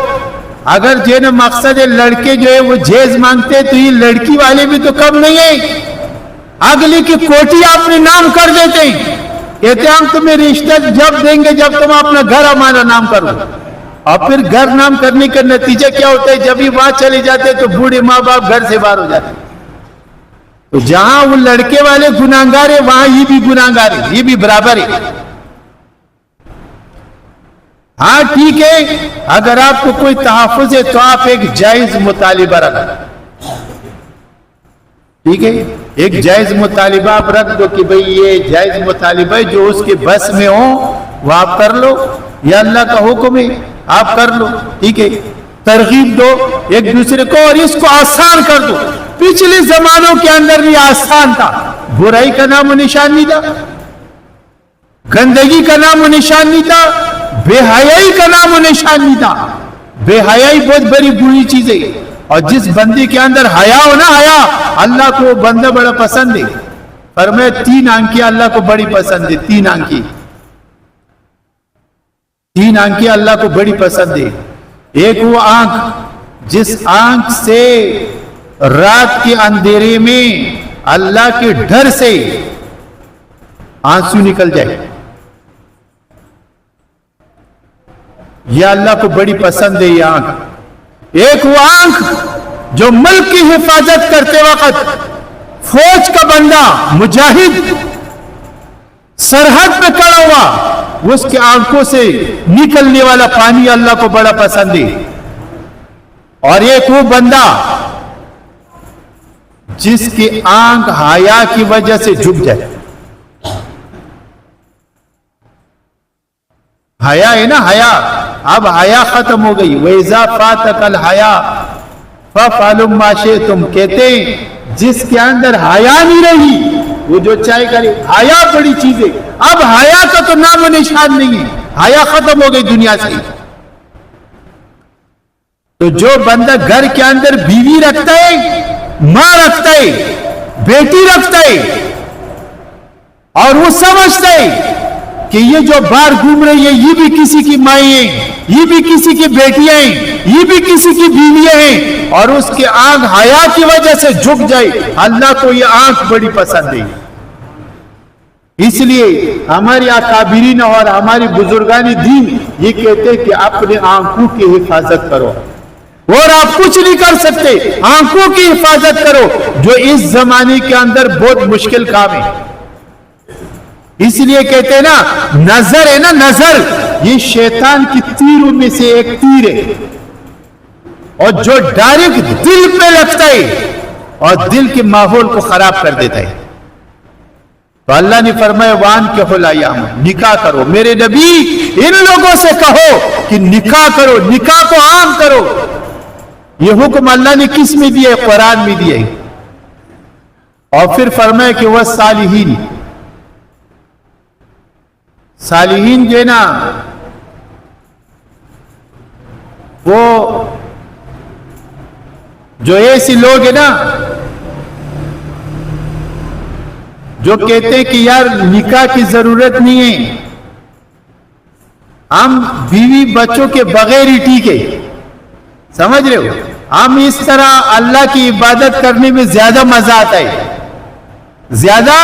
Speaker 1: اگر جو ہے نا مقصد ہے لڑکے جو ہے وہ جہیز مانگتے ہیں تو یہ لڑکی والے بھی تو کم نہیں ہیں, اگلی کی کوٹھی آپ نے نام کر دیتے ہیں. کہتے ہیں ہم تمہیں رشتہ جب دیں گے جب تم اپنا گھر ہمارا نام کرو. اور پھر گھر نام کرنے کا نتیجہ کیا ہوتا ہے؟ جب ہی وہاں چلے جاتے تو بوڑھے ماں باپ گھر سے باہر ہو جاتے. تو جہاں وہ لڑکے والے گناہگار ہیں وہاں یہ بھی گناہگار ہے, یہ بھی برابر ہے. ہاں ٹھیک ہے، اگر آپ کو کوئی تحفظ ہے تو آپ ایک جائز مطالبہ رکھیں، ٹھیک ہے، ایک جائز مطالبہ آپ رکھ دو کہ بھئی یہ جائز مطالبہ ہے، جو اس کے بس میں ہو وہ آپ کر لو، یا اللہ کا حکم ہے آپ کر لو، ٹھیک ہے، ترغیب دو ایک دوسرے کو اور اس کو آسان کر دو۔ پچھلے زمانوں کے اندر یہ آسان تھا، برائی کا نام و نشان نہیں تھا، گندگی کا نام و نشان نہیں تھا، بے حیائی کا نام و نشان نہیں تھا۔ بے حیائی بہت بڑی بری چیز ہے، اور جس بندے کے اندر حیا ہو نا، حیا اللہ کو وہ بندہ بڑا پسند ہے۔ فرمایا 3 آنکھیں اللہ کو بڑی پسند ہے، 3 آنکھیں، 3 آنکھیں اللہ کو بڑی پسند ہے۔ ایک وہ آنکھ جس آنکھ سے رات کے اندھیرے میں اللہ کے ڈر سے آنسو نکل جائے، یہ اللہ کو بڑی پسند ہے یہ آنکھ۔ ایک وہ آنکھ جو ملک کی حفاظت کرتے وقت فوج کا بندہ مجاہد سرحد پہ کھڑا ہوا، اس کے آنکھوں سے نکلنے والا پانی اللہ کو بڑا پسند ہے۔ اور ایک وہ بندہ جس کی آنکھ حیا کی وجہ سے جھک جائے، حیا ہے نا، حیا، اب حیا ختم ہو گئی۔ وَإِذَا فَاتَكَ الْحَيَاءُ فَافْعَلُوا مَا شِئْتُمْ، کہتے ہیں جس کے اندر حیا نہیں رہی وہ جو چاہے کرے۔ حیا بڑی چیز ہے، اب حیا کا تو نام و نشان نہیں ہے، حیا ختم ہو گئی دنیا سے۔ تو جو بندہ گھر کے اندر بیوی رکھتا ہے، ماں رکھتا ہے، بیٹی رکھتا ہے، اور وہ سمجھتا ہے کہ یہ جو باہر گھوم رہی ہے یہ بھی کسی کی مائیں ہیں، یہ بھی کسی کی بیٹیاں ہیں، یہ بھی کسی کی بیویاں ہیں، اور اس کی آنکھ حیا کی وجہ سے جھک جائے، اللہ کو یہ آنکھ بڑی پسند ہے۔ اس لیے ہمارے اکابرین اور ہمارے بزرگان دین یہ کہتے ہیں کہ اپنے آنکھوں کی حفاظت کرو، اور آپ کچھ نہیں کر سکتے، آنکھوں کی حفاظت کرو، جو اس زمانے کے اندر بہت مشکل کام ہے۔ اس لیے کہتے ہیں نا، نظر ہے نا، نظر یہ شیطان کی تیروں میں سے ایک تیر ہے، اور جو ڈائریکٹ دل پہ لگتا ہے اور دل کے ماحول کو خراب کر دیتا ہے۔ تو اللہ نے فرمایا وَأَنكِحُوا الْأَيَامَ، نکاح کرو۔ میرے نبی ان لوگوں سے کہو کہ نکاح کرو، نکاح کو عام کرو۔ یہ حکم اللہ نے کس میں دیا ہے؟ قرآن میں دیا ہے۔ اور پھر فرمایا کہ وہ صالحین، صالحین جو ہے نا وہ جو ایسے لوگ ہیں نا جو کہتے ہیں کہ یار نکاح کی ضرورت نہیں ہے، ہم بیوی بچوں کے بغیر ہی ٹھیک ہے، سمجھ رہے ہو، ہم اس طرح اللہ کی عبادت کرنے میں زیادہ مزہ آتا ہے، زیادہ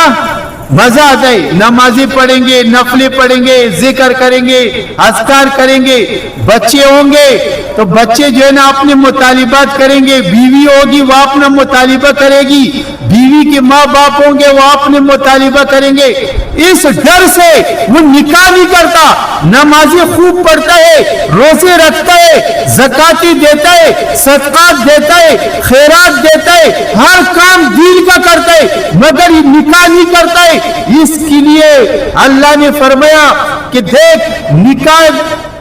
Speaker 1: مزہ آتا ہے، نمازیں پڑھیں گے، نفلیں پڑھیں گے، ذکر کریں گے، اذکار کریں گے، بچے ہوں گے تو بچے جو ہے نا اپنے مطالبات کریں گے، بیوی ہوگی وہ اپنا مطالبہ کرے گی، بیوی کے ماں باپ ہوں گے وہ اپنے مطالبہ کریں گے۔ اس ڈر سے وہ نکاح نہیں کرتا، نمازیں خوب پڑھتا ہے، روزے رکھتا ہے، زکاتی دیتا ہے، صدقات دیتا ہے، خیرات دیتا ہے، ہر کام دین کا کرتا ہے، مگر یہ نکاح نہیں کرتا ہے۔ اس کے لیے اللہ نے فرمایا کہ دیکھ، نکاح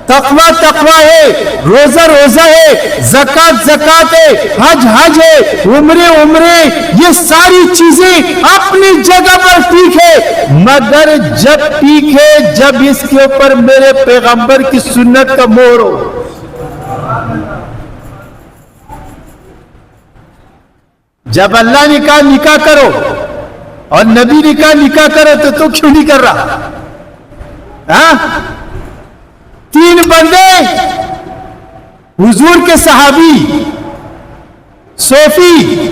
Speaker 1: تقوی تقوی ہے، روزہ روزہ ہے، زکات زکات ہے، حج حج ہے، عمرے عمرے، یہ ساری چیزیں اپنی جگہ پر ٹھیک ہے، مگر جب ٹھیک ہے جب اس کے اوپر میرے پیغمبر کی سنت کا مہر ہو۔ جب اللہ نے کہا نکاح کرو اور نبی نے کہا نکاح کرو تو کیوں نہیں کر رہا؟ ہاں، 3 بندے حضور کے صحابی صوفی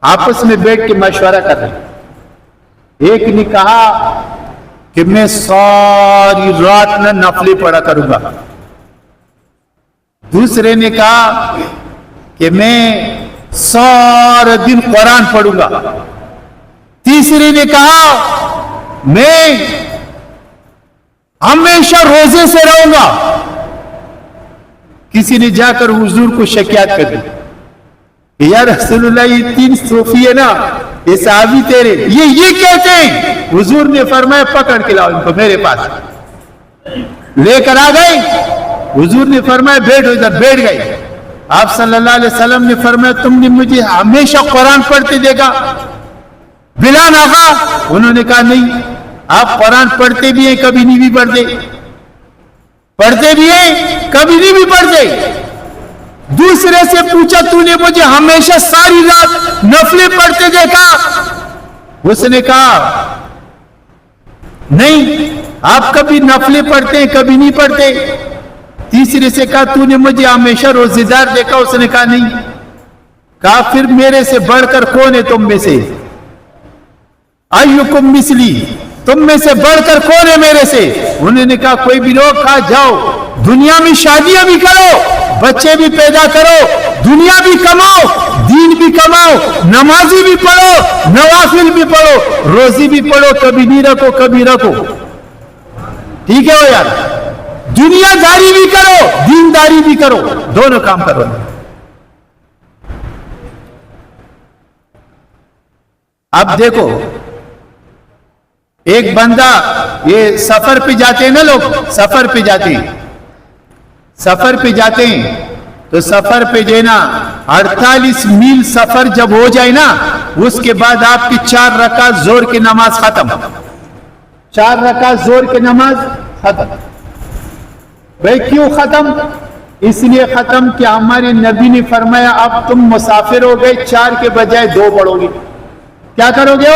Speaker 1: آپس میں بیٹھ کے مشورہ کر رہے۔ ایک نے کہا کہ میں ساری رات نہ نفلیں پڑھا کروں گا، دوسرے نے کہا کہ میں سارا دن قرآن پڑھوں گا، تیسرے نے کہا میں ہمیشہ روزے سے رہوں گا. کسی نے جا کر حضور کو شکایت کر دی کہ یا رسول اللہ یہ 3 صوفی ہے نا، یہ صحابی تیرے یہ کہتے ہیں. حضور نے فرمایا پکڑ کے لاؤ ان کو میرے پاس. لے کر آ گئے. حضور نے فرمایا بیٹھو ادھر. بیٹھ گئے. آپ صلی اللہ علیہ وسلم نے فرمایا تم نے مجھے ہمیشہ قرآن پڑھتے دیکھا؟ بلال آقا. انہوں نے کہا نہیں. آپ قرآن پڑھتے بھی ہیں کبھی نہیں بھی پڑھتے، پڑھتے بھی ہیں کبھی نہیں بھی پڑھتے. دوسرے سے پوچھا تو نے مجھے ہمیشہ ساری رات نفلیں پڑھتے دیکھا؟ اس نے کہا نہیں، آپ کبھی نفلیں پڑھتے ہیں کبھی نہیں پڑھتے. تیسرے سے کہا تو نے مجھے ہمیشہ روزے دار دیکھا؟ اس نے کہا نہیں. کہا پھر میرے سے بڑھ کر کون ہے تم میں سے؟ ایکم مثلی، تم میں سے بڑھ کر کون ہے میرے سے؟ انہوں نے کہا کوئی بھی لوگ. کہا جاؤ دنیا میں شادیاں بھی کرو، بچے بھی پیدا کرو، دنیا بھی کماؤ، دین بھی کماؤ، نمازی بھی پڑھو، نوافل بھی پڑھو، روزی بھی پڑھو، کبھی نہیں رکھو کبھی رکھو. ٹھیک ہے ہو یار. دنیا داری بھی کرو، دین داری بھی کرو، دونوں کام کرو. اب دیکھو ایک بندہ، یہ سفر پہ جاتے ہیں نا لوگ، سفر پہ جاتے ہیں، سفر پہ جاتے ہیں تو سفر پہ جو ہے نا 48 میل سفر جب ہو جائے نا، اس کے بعد آپ کی 4 رکعت زور کی نماز ختم. 4 رکعت زور کی نماز ختم. بھائی کیوں ختم؟ اس لیے ختم کہ ہمارے نبی نے فرمایا اب تم مسافر ہو گئے، 4 کے بجائے 2 پڑھو گے. کیا کرو گے؟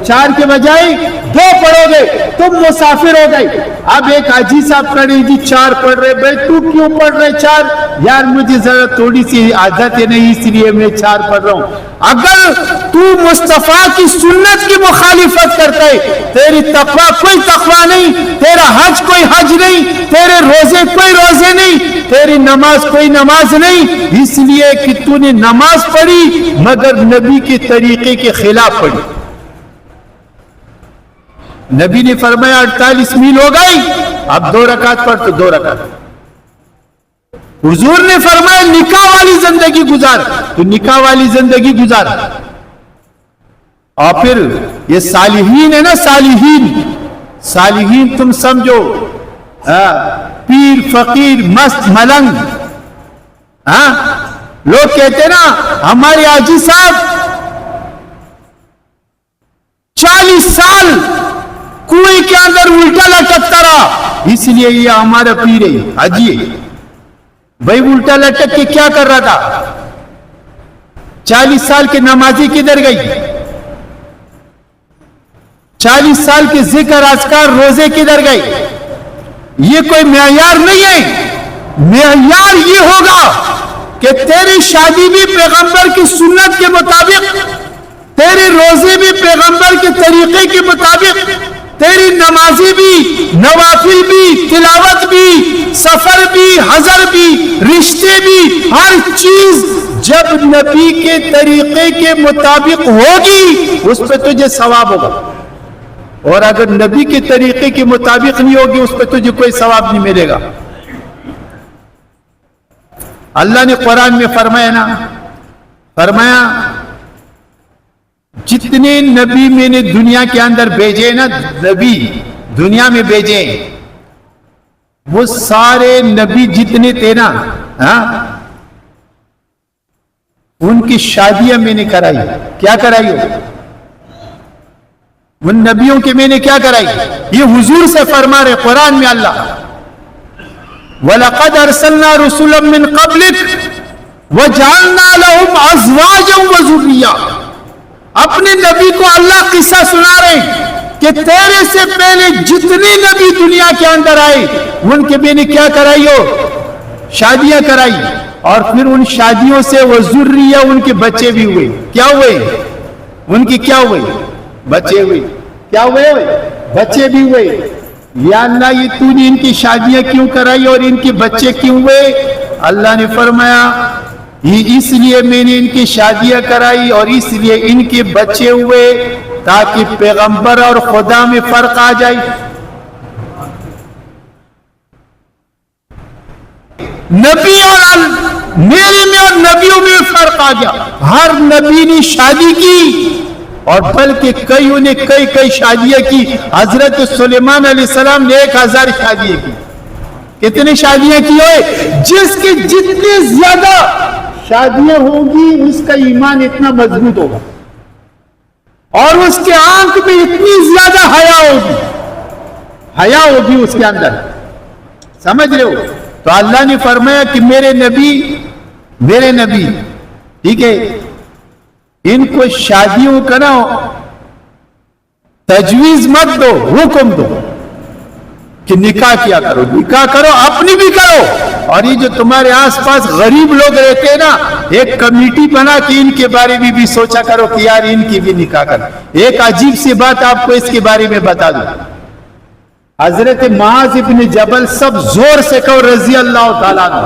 Speaker 1: 4 کے بجائے 2 پڑھو گے، تم مسافر ہو گئے. اب ایک حاجی صاحب کھڑے جی 4 پڑھ رہے. بھائی تو کیوں پڑھ رہے 4؟ یار مجھے ذرا تھوڑی سی عادت ہے نہیں، اس لیے میں 4 پڑھ رہا ہوں. اگر تو مصطفیٰ کی سنت کی مخالفت کرتا ہے، تیری تقوی کوئی تقوی نہیں، تیرا حج کوئی حج نہیں، تیرے روزے کوئی روزے نہیں، تیری نماز کوئی نماز نہیں، اس لیے کہ تو نے نماز پڑھی مگر نبی کے طریقے کے خلاف پڑھی. نبی نے فرمایا 48 میل ہو گئی، اب 2 رکعت پڑھ تو 2 رکعت. حضور نے فرمایا نکاح والی زندگی گزار، تو نکاح والی زندگی گزار. اور پھر یہ صالحین ہے نا، صالحین، صالحین تم سمجھو پیر فقیر مست ملنگ. لوگ کہتے ہیں نا ہمارے حاجی صاحب 40 سال کنویں کے اندر الٹا لٹکتا رہا، اس لیے یہ ہمارا پیر ہے حاجی ہے. بھائی الٹا لٹک کے کیا کر رہا تھا؟ 40 سال کے نمازی کدھر گئی؟ 40 سال کے ذکر اذکار روزے کدھر گئے؟ یہ کوئی معیار نہیں ہے. معیار یہ ہوگا کہ تیری شادی بھی پیغمبر کی سنت کے مطابق، تیرے روزے بھی پیغمبر کے طریقے کے مطابق، تیری نمازی بھی، نوافل بھی، تلاوت بھی، سفر بھی، حضر بھی، رشتے بھی، ہر چیز جب نبی کے طریقے کے مطابق ہوگی اس پہ تجھے ثواب ہوگا. اور اگر نبی کے طریقے کے مطابق نہیں ہوگی اس پہ تجھے کوئی ثواب نہیں ملے گا. اللہ نے قرآن میں فرمایا نا، فرمایا جتنے نبی میں نے دنیا کے اندر بھیجے نا، نبی دنیا میں بھیجے، وہ سارے نبی جتنے تھے نا، ان کی شادیاں میں نے کرائی. کیا کرائی ہو؟ ان نبیوں کے میں نے کیا کرائی؟ یہ حضور سے فرما رہے قرآن میں اللہ، وَلَقَدْ أَرْسَلْنَا رُسُلًا مِّن قَبْلِكَ وَجَعَلْنَا لَهُمْ أَزْوَاجًا وَذُرِّيَّةً. اپنے نبی کو اللہ قصہ سنا رہے ہیں کہ تیرے سے پہلے جتنے نبی دنیا کے اندر آئے ان کے میں نے کیا کرائی ہو؟ شادیاں کرائی. اور پھر ان شادیوں سے وہ ذریہ، ان کے بچے بھی ہوئے. کیا ہوئے؟ ان کی کیا ہوئے؟ بچے ہوئے. کیا ہوئے؟ بچے بھی ہوئے. یا اللہ یہ تو نے ان کی شادیاں کیوں کرائی اور ان کے بچے کیوں ہوئے؟ اللہ نے فرمایا اس لیے میں نے ان کی شادیاں کرائی اور اس لیے ان کے بچے ہوئے تاکہ پیغمبر اور خدا میں فرق آ جائے. نبی اور میرے میں اور نبیوں میں فرق آ گیا. ہر نبی نے شادی کی اور بلکہ کئیوں نے کئی شادیاں کی. حضرت سلیمان علیہ السلام نے 1000 شادیاں کی. کتنے شادیاں کی ہوئے؟ جس کی جتنی زیادہ شادیاں ہوں گی اس کا ایمان اتنا مضبوط ہوگا اور اس کے آنکھ میں اتنی زیادہ حیا ہوگی اس کے اندر. سمجھ رہے ہو؟ تو اللہ نے فرمایا کہ میرے نبی ٹھیک ہے ان کو شادیوں کا نا تجویز مت دو، حکم دو کہ نکاح کیا کرو، نکاح کرو، اپنی بھی کرو. اور یہ جو تمہارے آس پاس غریب لوگ رہتے ہیں نا، ایک کمیٹی بنا کے ان کے بارے میں بھی سوچا کرو کہ یار ان کی بھی نکاح کرو. ایک عجیب سی بات آپ کو اس کے بارے میں بتا دوں. حضرت معاذ ابن جبل، سب زور سے کہو رضی اللہ تعالیٰ عنہ.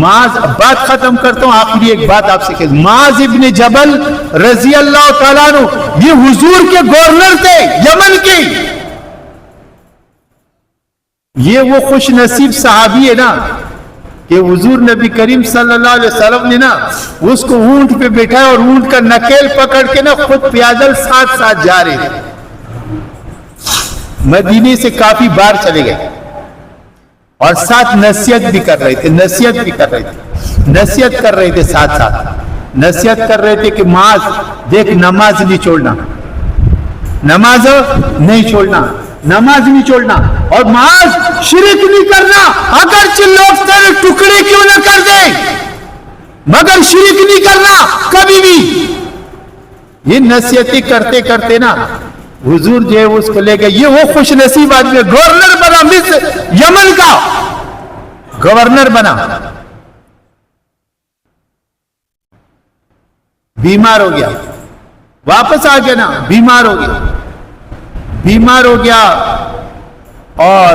Speaker 1: معاذ، بات ختم کرتا ہوں، آخری ایک بات آپ سے کہتا ہوں. معاذ ابن جبل رضی اللہ تعالیٰ عنہ یہ حضور کے گورنر تھے یمن کے. یہ وہ خوش نصیب صحابی ہے نا کہ حضور نبی کریم صلی اللہ علیہ وسلم نے نا اس کو اونٹ پہ بٹھایا اور اونٹ کا نکیل پکڑ کے نا خود پیادل ساتھ جا رہے تھے. مدینے سے کافی بار چلے گئے اور ساتھ نصیحت بھی کر رہے تھے. نصیحت کر رہے تھے ساتھ نصیحت کر رہے تھے کہ معاذ دیکھ، نماز نہیں چھوڑنا، نماز نہیں چھوڑنا، اور معاذ شرک نہیں کرنا. اگرچہ لوگ تیرے ٹکڑے کیوں نہ کر دیں مگر شرک نہیں کرنا کبھی بھی. یہ نصیحتیں کرتے کرتے نا حضور جو ہے اس کو لے گئے. یہ وہ خوش نصیب آدمی گورنر بنا، مصر یمن کا گورنر بنا. بیمار ہو گیا، واپس آ گیا نا، بیمار ہو گیا اور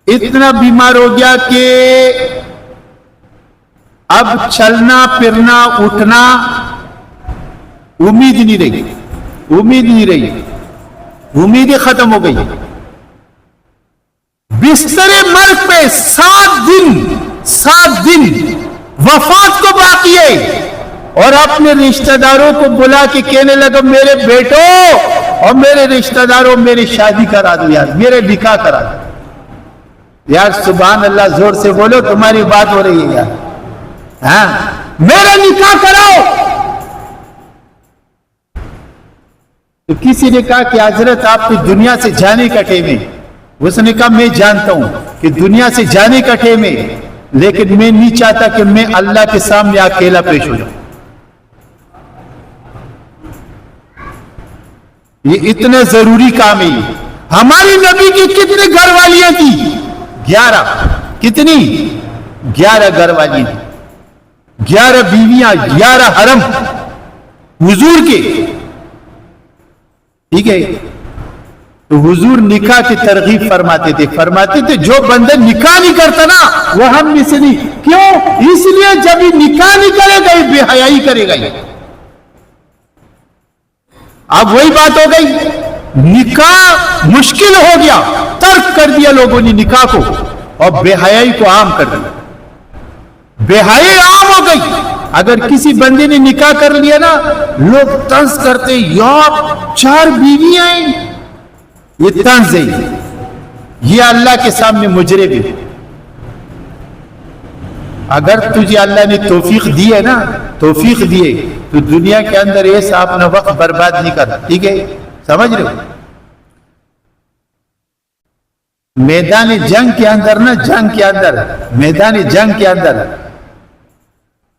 Speaker 1: اتنا بیمار ہو گیا کہ اب چلنا پھرنا اٹھنا امید نہیں رہی، امیدیں ختم ہو گئی. بستر مرگ پہ 7 دن وفات کو باقی ہے اور اپنے رشتہ داروں کو بلا کے کہنے لگا میرے بیٹوں اور میرے رشتہ داروں میری شادی کرا دو یار، میرے نکاح کرا دو یار. سبحان اللہ، زور سے بولو، تمہاری بات ہو رہی ہے یار. ہاں، میرا نکاح کراؤ. تو کسی نے کہا کہ حضرت آپ کو دنیا سے جانے کا ٹائم ہے. اس نے کہا میں جانتا ہوں کہ دنیا سے جانے کا ٹائم ہے، لیکن میں نہیں چاہتا کہ میں اللہ کے سامنے اکیلا پیش ہو جاؤں. یہ اتنا ضروری کام ہے. ہماری نبی کی کتنے گھر والیاں تھی؟ 11. کتنی؟ 11 گھر والی، 11 بیویاں، 11 حرم حضور کے. ٹھیک ہے، تو حضور نکاح کی ترغیب فرماتے تھے جو بندہ نکاح نہیں کرتا نا وہ ہم میں سے نہیں. کیوں؟ اس لیے جب یہ نکاح نہیں کرے گا یہ بے حیائی کرے گا. اب وہی بات ہو گئی، نکاح مشکل ہو گیا، ترک کر دیا لوگوں نے نکاح کو اور بے حیائی کو عام کر دیا. بے حیائی عام ہو گئی. اگر کسی بندے نے نکاح کر لیا نا لوگ طنز کرتے، یار 4 بیویاں ہیں. یہ طنز ہے، یہ اللہ کے سامنے مجرم ہے. اگر تجھے اللہ نے توفیق دی ہے نا، توفیق دیے تو دنیا کے اندر ایسا اپنا وقت برباد نہیں کرتا. ٹھیک ہے، سمجھ رہے ہو؟ میدان جنگ کے اندر میدان جنگ کے اندر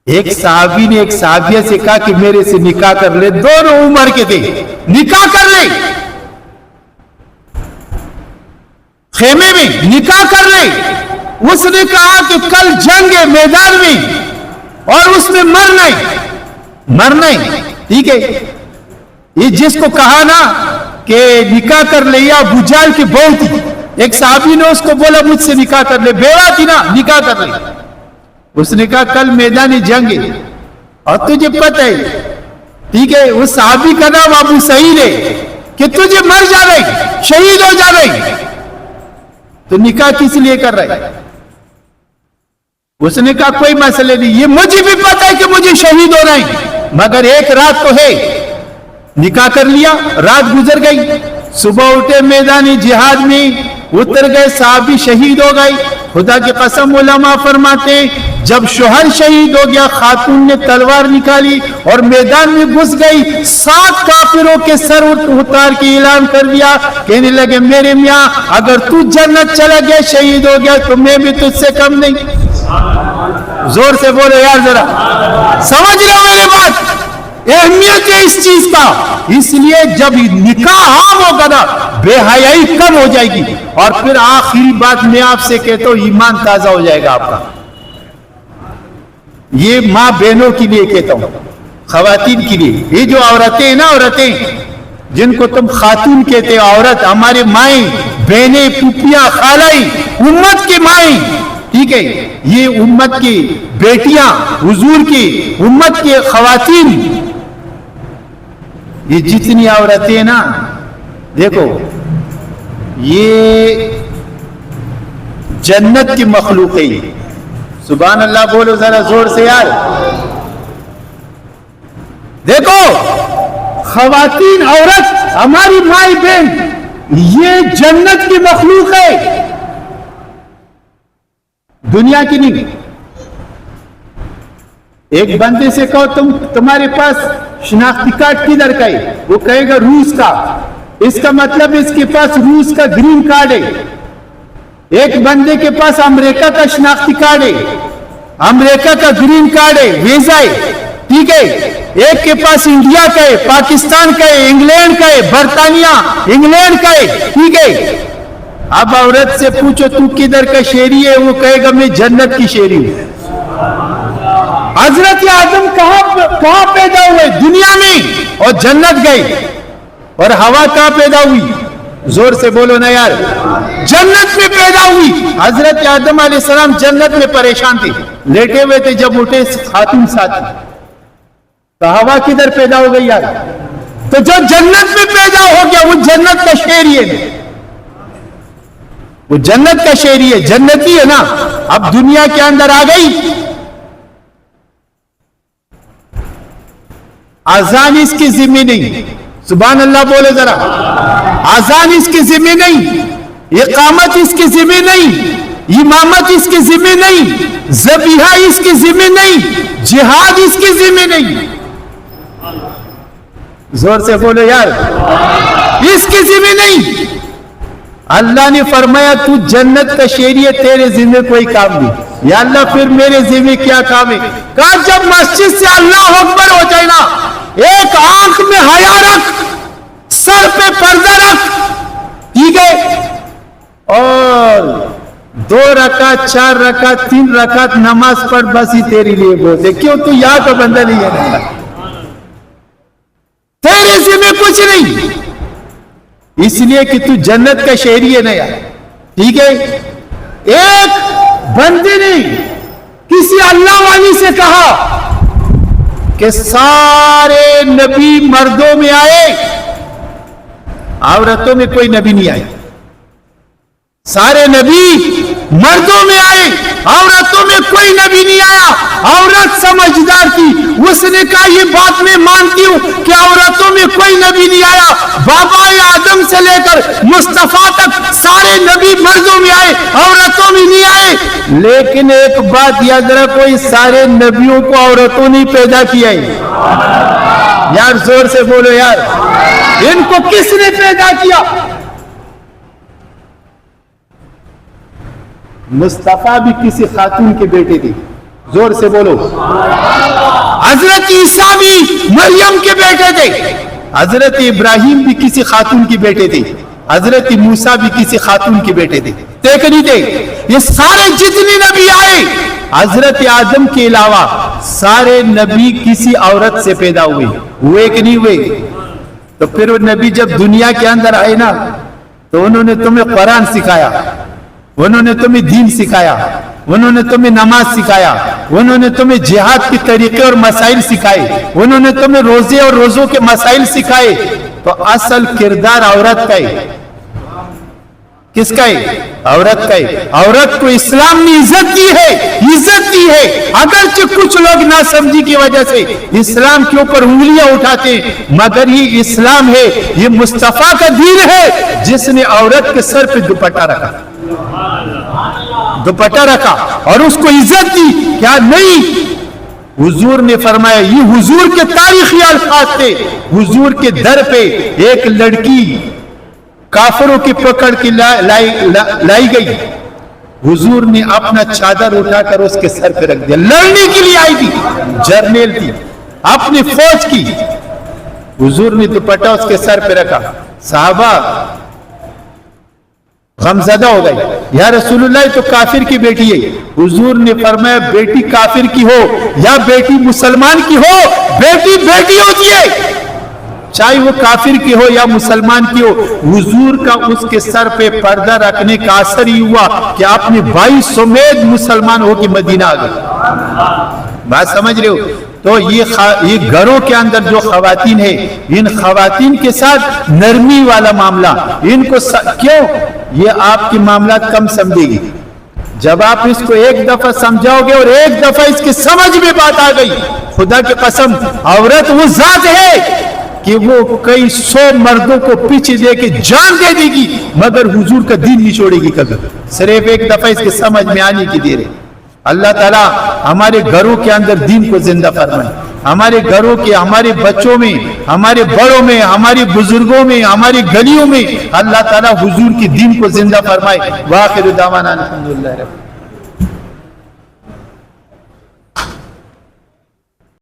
Speaker 1: ایک صحابی نے ایک صحابیہ سے کہا کہ میرے سے نکاح کر لے. دونوں عمر کے تھے، نکاح کر لے، خیمے میں نکاح کر لے. اس نے کہا کہ کل جنگ ہے میدان میں اور اس میں مرنا ہے. ٹھیک ہے، یہ جس کو کہا نا کہ نکاح کر لے، یا ابو جہل کی بہو تھی، ایک صحابی نے اس کو بولا مجھ سے نکاح کر لے، بیوہ تھی نا، نکاح کر لے. اس نے کہا کل میدان جنگ ہے اور تجھے پتہ ہے، ٹھیک ہے، اس صحابی کا نام ابو سعید ہے، کہ تجھے مر جاوے، شہید ہو جاوے، تو نکاح کس لیے کر رہے؟ اس نے کہا کوئی مسئلہ نہیں، یہ مجھے بھی پتا ہے کہ مجھے شہید ہونا ہے، مگر ایک رات تو ہے۔ نکاح کر لیا، رات گزر گئی، صبح اٹھے میدانی جہاد میں اتر گئے، صحابی شہید ہو گئی۔ خدا کی قسم علماء فرماتے ہیں جب شوہر شہید ہو گیا، خاتون نے تلوار نکالی اور میدان میں گھس گئی، 7 کافروں کے سر اتار کے اعلان کر دیا، کہنے لگے میرے میاں اگر تو جنت چلا گیا، شہید ہو گیا، تو میں بھی تجھ سے کم نہیں۔ زور سے بولو یار ذرا، سمجھ رہے ہو میری بات؟ اہمیت ہے اس چیز کا۔ اس لیے جب نکاح عام ہوگا نا، بے حیائی کم ہو جائے گی، اور پھر آخری بات میں آپ سے کہتا ہوں، ایمان تازہ ہو جائے گا آپ کا۔ یہ ماں بہنوں کے لیے کہتا ہوں، خواتین کے لیے، یہ جو عورتیں ہیں نا، عورتیں جن کو تم خاتون کہتے ہو، عورت ہمارے مائیں بہنیں پھوپھیاں خالائیں، امت کی مائیں، ٹھیک ہے، یہ امت کی بیٹیاں، حضور کی امت کی خواتین، یہ جتنی عورتیں ہیں نا، دیکھو یہ جنت کی مخلوق ہے۔ سبحان اللہ بولو ذرا زور سے یار۔ دیکھو خواتین، عورت، ہماری مائی بہن، یہ جنت کی مخلوق ہے، دنیا کی نہیں۔ ایک بندے سے کہو تمہارے پاس شناختی کارڈ کدھر کا ہے، وہ کہے گا روس کا، اس کا مطلب اس کے پاس روس کا گرین کارڈ ہے۔ ایک بندے کے پاس امریکہ کا شناختی کارڈ ہے، امریکہ کا گرین کارڈ ہے، ویزا ہے، ٹھیک ہے۔ ایک کے پاس انڈیا کا ہے، پاکستان کا ہے، انگلینڈ کا ہے، برطانیہ انگلینڈ کا ہے، ٹھیک ہے۔ اب عورت سے پوچھو تو کدھر کا شہری ہے، وہ کہے گا میں جنت کی شہری ہوں۔ حضرت آدم کہاں پیدا ہوئے؟ دنیا میں، اور جنت گئے۔ اور ہوا کہاں پیدا ہوئی؟ زور سے بولو نا یار، جنت میں پیدا ہوئی۔ حضرت آدم علیہ السلام جنت میں پریشان تھے، لیٹے ہوئے تھے، جب اٹھے خاتون ساتھ، تو ہوا کدھر پیدا ہو گئی یار؟ تو جو جنت میں پیدا ہو گیا وہ جنت کا شہری ہے، وہ جنت کا شہری ہے، جنتی ہے نا۔ اب دنیا کے اندر آ گئی، اذان اس کی ذمہ نہیں، سبحان اللہ بولے ذرا، اذان اس کی ذمہ نہیں، اقامت اس کی ذمہ نہیں، امامت اس کی ذمہ نہیں، ذبیحہ اس کی ذمہ نہیں، جہاد اس کی ذمہ نہیں۔ زور سے بولو یار، اس کی ذمہ نہیں۔ اللہ نے فرمایا تو جنت کا شہری ہے، تیرے ذمہ کوئی کام نہیں۔ یا اللہ پھر میرے ذمہ کیا کام ہے؟ کہا جب مسجد سے اللہ اکبر ہو جائے نا، ایک آنکھ میں حیا رکھ، سر پہ پردہ رکھ، ٹھیک ہے، اور 2 رکعت 4 رکعت 3 رکعت نماز پڑھ، بس ہی تیرے لیے بہت ہے۔ کیوں؟ تو یہاں کا بندہ نہیں ہے، تیرے ذمہ کچھ نہیں، اس لیے کہ تو جنت کا شہری ہے نا یار، ٹھیک ہے۔ ایک بندے نے کسی اللہ والی سے کہا کہ سارے نبی مردوں میں آئے، عورتوں میں کوئی نبی نہیں آئے۔ سارے نبی مردوں میں آئے، عورتوں میں کوئی نبی نہیں آیا۔ عورت سمجھدار تھی، اس نے کہا یہ بات میں مانتی ہوں کہ عورتوں میں کوئی نبی نہیں آیا، بابا آدم سے لے کر مصطفیٰ تک سارے نبی مردوں میں آئے، عورتوں میں نہیں آئے۔ لیکن ایک بات یاد رکھو، اس سارے نبیوں کو عورتوں نے پیدا کیا ہے۔ یار زور سے بولو یار، ان کو کس نے پیدا کیا؟ مصطفیٰ بھی کسی خاتون کے بیٹے تھے، زور سے بولو۔ حضرت عیسیٰ بھی مریم کے بیٹے تھے، حضرت ابراہیم بھی کسی خاتون کے بیٹے تھے، حضرت موسیٰ بھی کسی خاتون کے بیٹے تھے، نہیں تھے؟ یہ سارے جتنے نبی آئے، حضرت آدم کے علاوہ سارے نبی کسی عورت سے پیدا ہوئے کہ نہیں ہوئے؟ تو پھر وہ نبی جب دنیا کے اندر آئے نا، تو انہوں نے تمہیں قرآن سکھایا، انہوں نے تمہیں دین سکھایا، انہوں نے تمہیں نماز سکھایا، انہوں نے تمہیں جہاد کے طریقے اور مسائل سکھائے، انہوں نے تمہیں روزے اور روزوں کے مسائل سکھائے۔ تو اصل کردار عورت کا ہے، کس کا ہے؟ عورت کا ہے. عورت کو اسلام نے عزت دی ہے. اگرچہ کچھ لوگ ناسمجھی کی وجہ سے اسلام کے اوپر انگلیاں اٹھاتے ہیں، مگر یہ اسلام ہے، یہ مصطفیٰ کا دین ہے جس نے عورت کے سر پہ دوپٹہ رکھا اور اس کو عزت دی. کیا نہیں؟ حضور نے فرمایا، یہ حضور کے تاریخی الفاظ تھے. حضور کے در پہ ایک لڑکی کافروں کی پکڑ کے لائی گئی. حضور نے اپنا چادر اٹھا کر اس کے سر پہ رکھ دیا. لڑنے کے لیے آئی تھی، جرنیل تھی، اپنی فوج کی. حضور نے دوپٹہ اس کے سر پہ رکھا. صحابہ غمزدہ ہو گئے. یا رسول اللہ تو کافر کی بیٹی ہے. حضور نے فرمایا، بیٹی کافر کی ہو یا بیٹی مسلمان کی ہو، بیٹی بیٹی ہوتی ہے، چاہے وہ کافر کی ہو یا مسلمان کی ہو. حضور کا اس کے سر پہ پردہ رکھنے کا اثر ہی ہوا کہ اپنے بھائی سمیت مسلمان ہو کے مدینہ آ گئے. بات سمجھ رہے ہو؟ تو یہ گھروں کے اندر جو خواتین ہیں، ان خواتین کے ساتھ نرمی والا معاملہ، ان کو کیوں یہ آپ کی معاملات کم سمجھے گی. جب آپ اس کو ایک دفعہ سمجھاؤ گے اور ایک دفعہ اس کی سمجھ میں بات آ گئی، خدا کی قسم عورت وہ ذات ہے کہ وہ کئی 100 مردوں کو پیچھے دے کے جان دے دے گی مگر حضور کا دین نہیں چھوڑے گی کبھی. صرف ایک دفعہ اس کے سمجھ میں آنے کی دیر ہے. اللہ تعالیٰ ہمارے گھروں کے اندر دین کو زندہ فرمائے. ہمارے گھروں کے، ہمارے بچوں میں، ہمارے بڑوں میں، ہمارے بزرگوں میں، ہماری گلیوں میں اللہ تعالیٰ حضور کی دین کو زندہ فرمائے. وآخر دعوانا الحمدللہ رب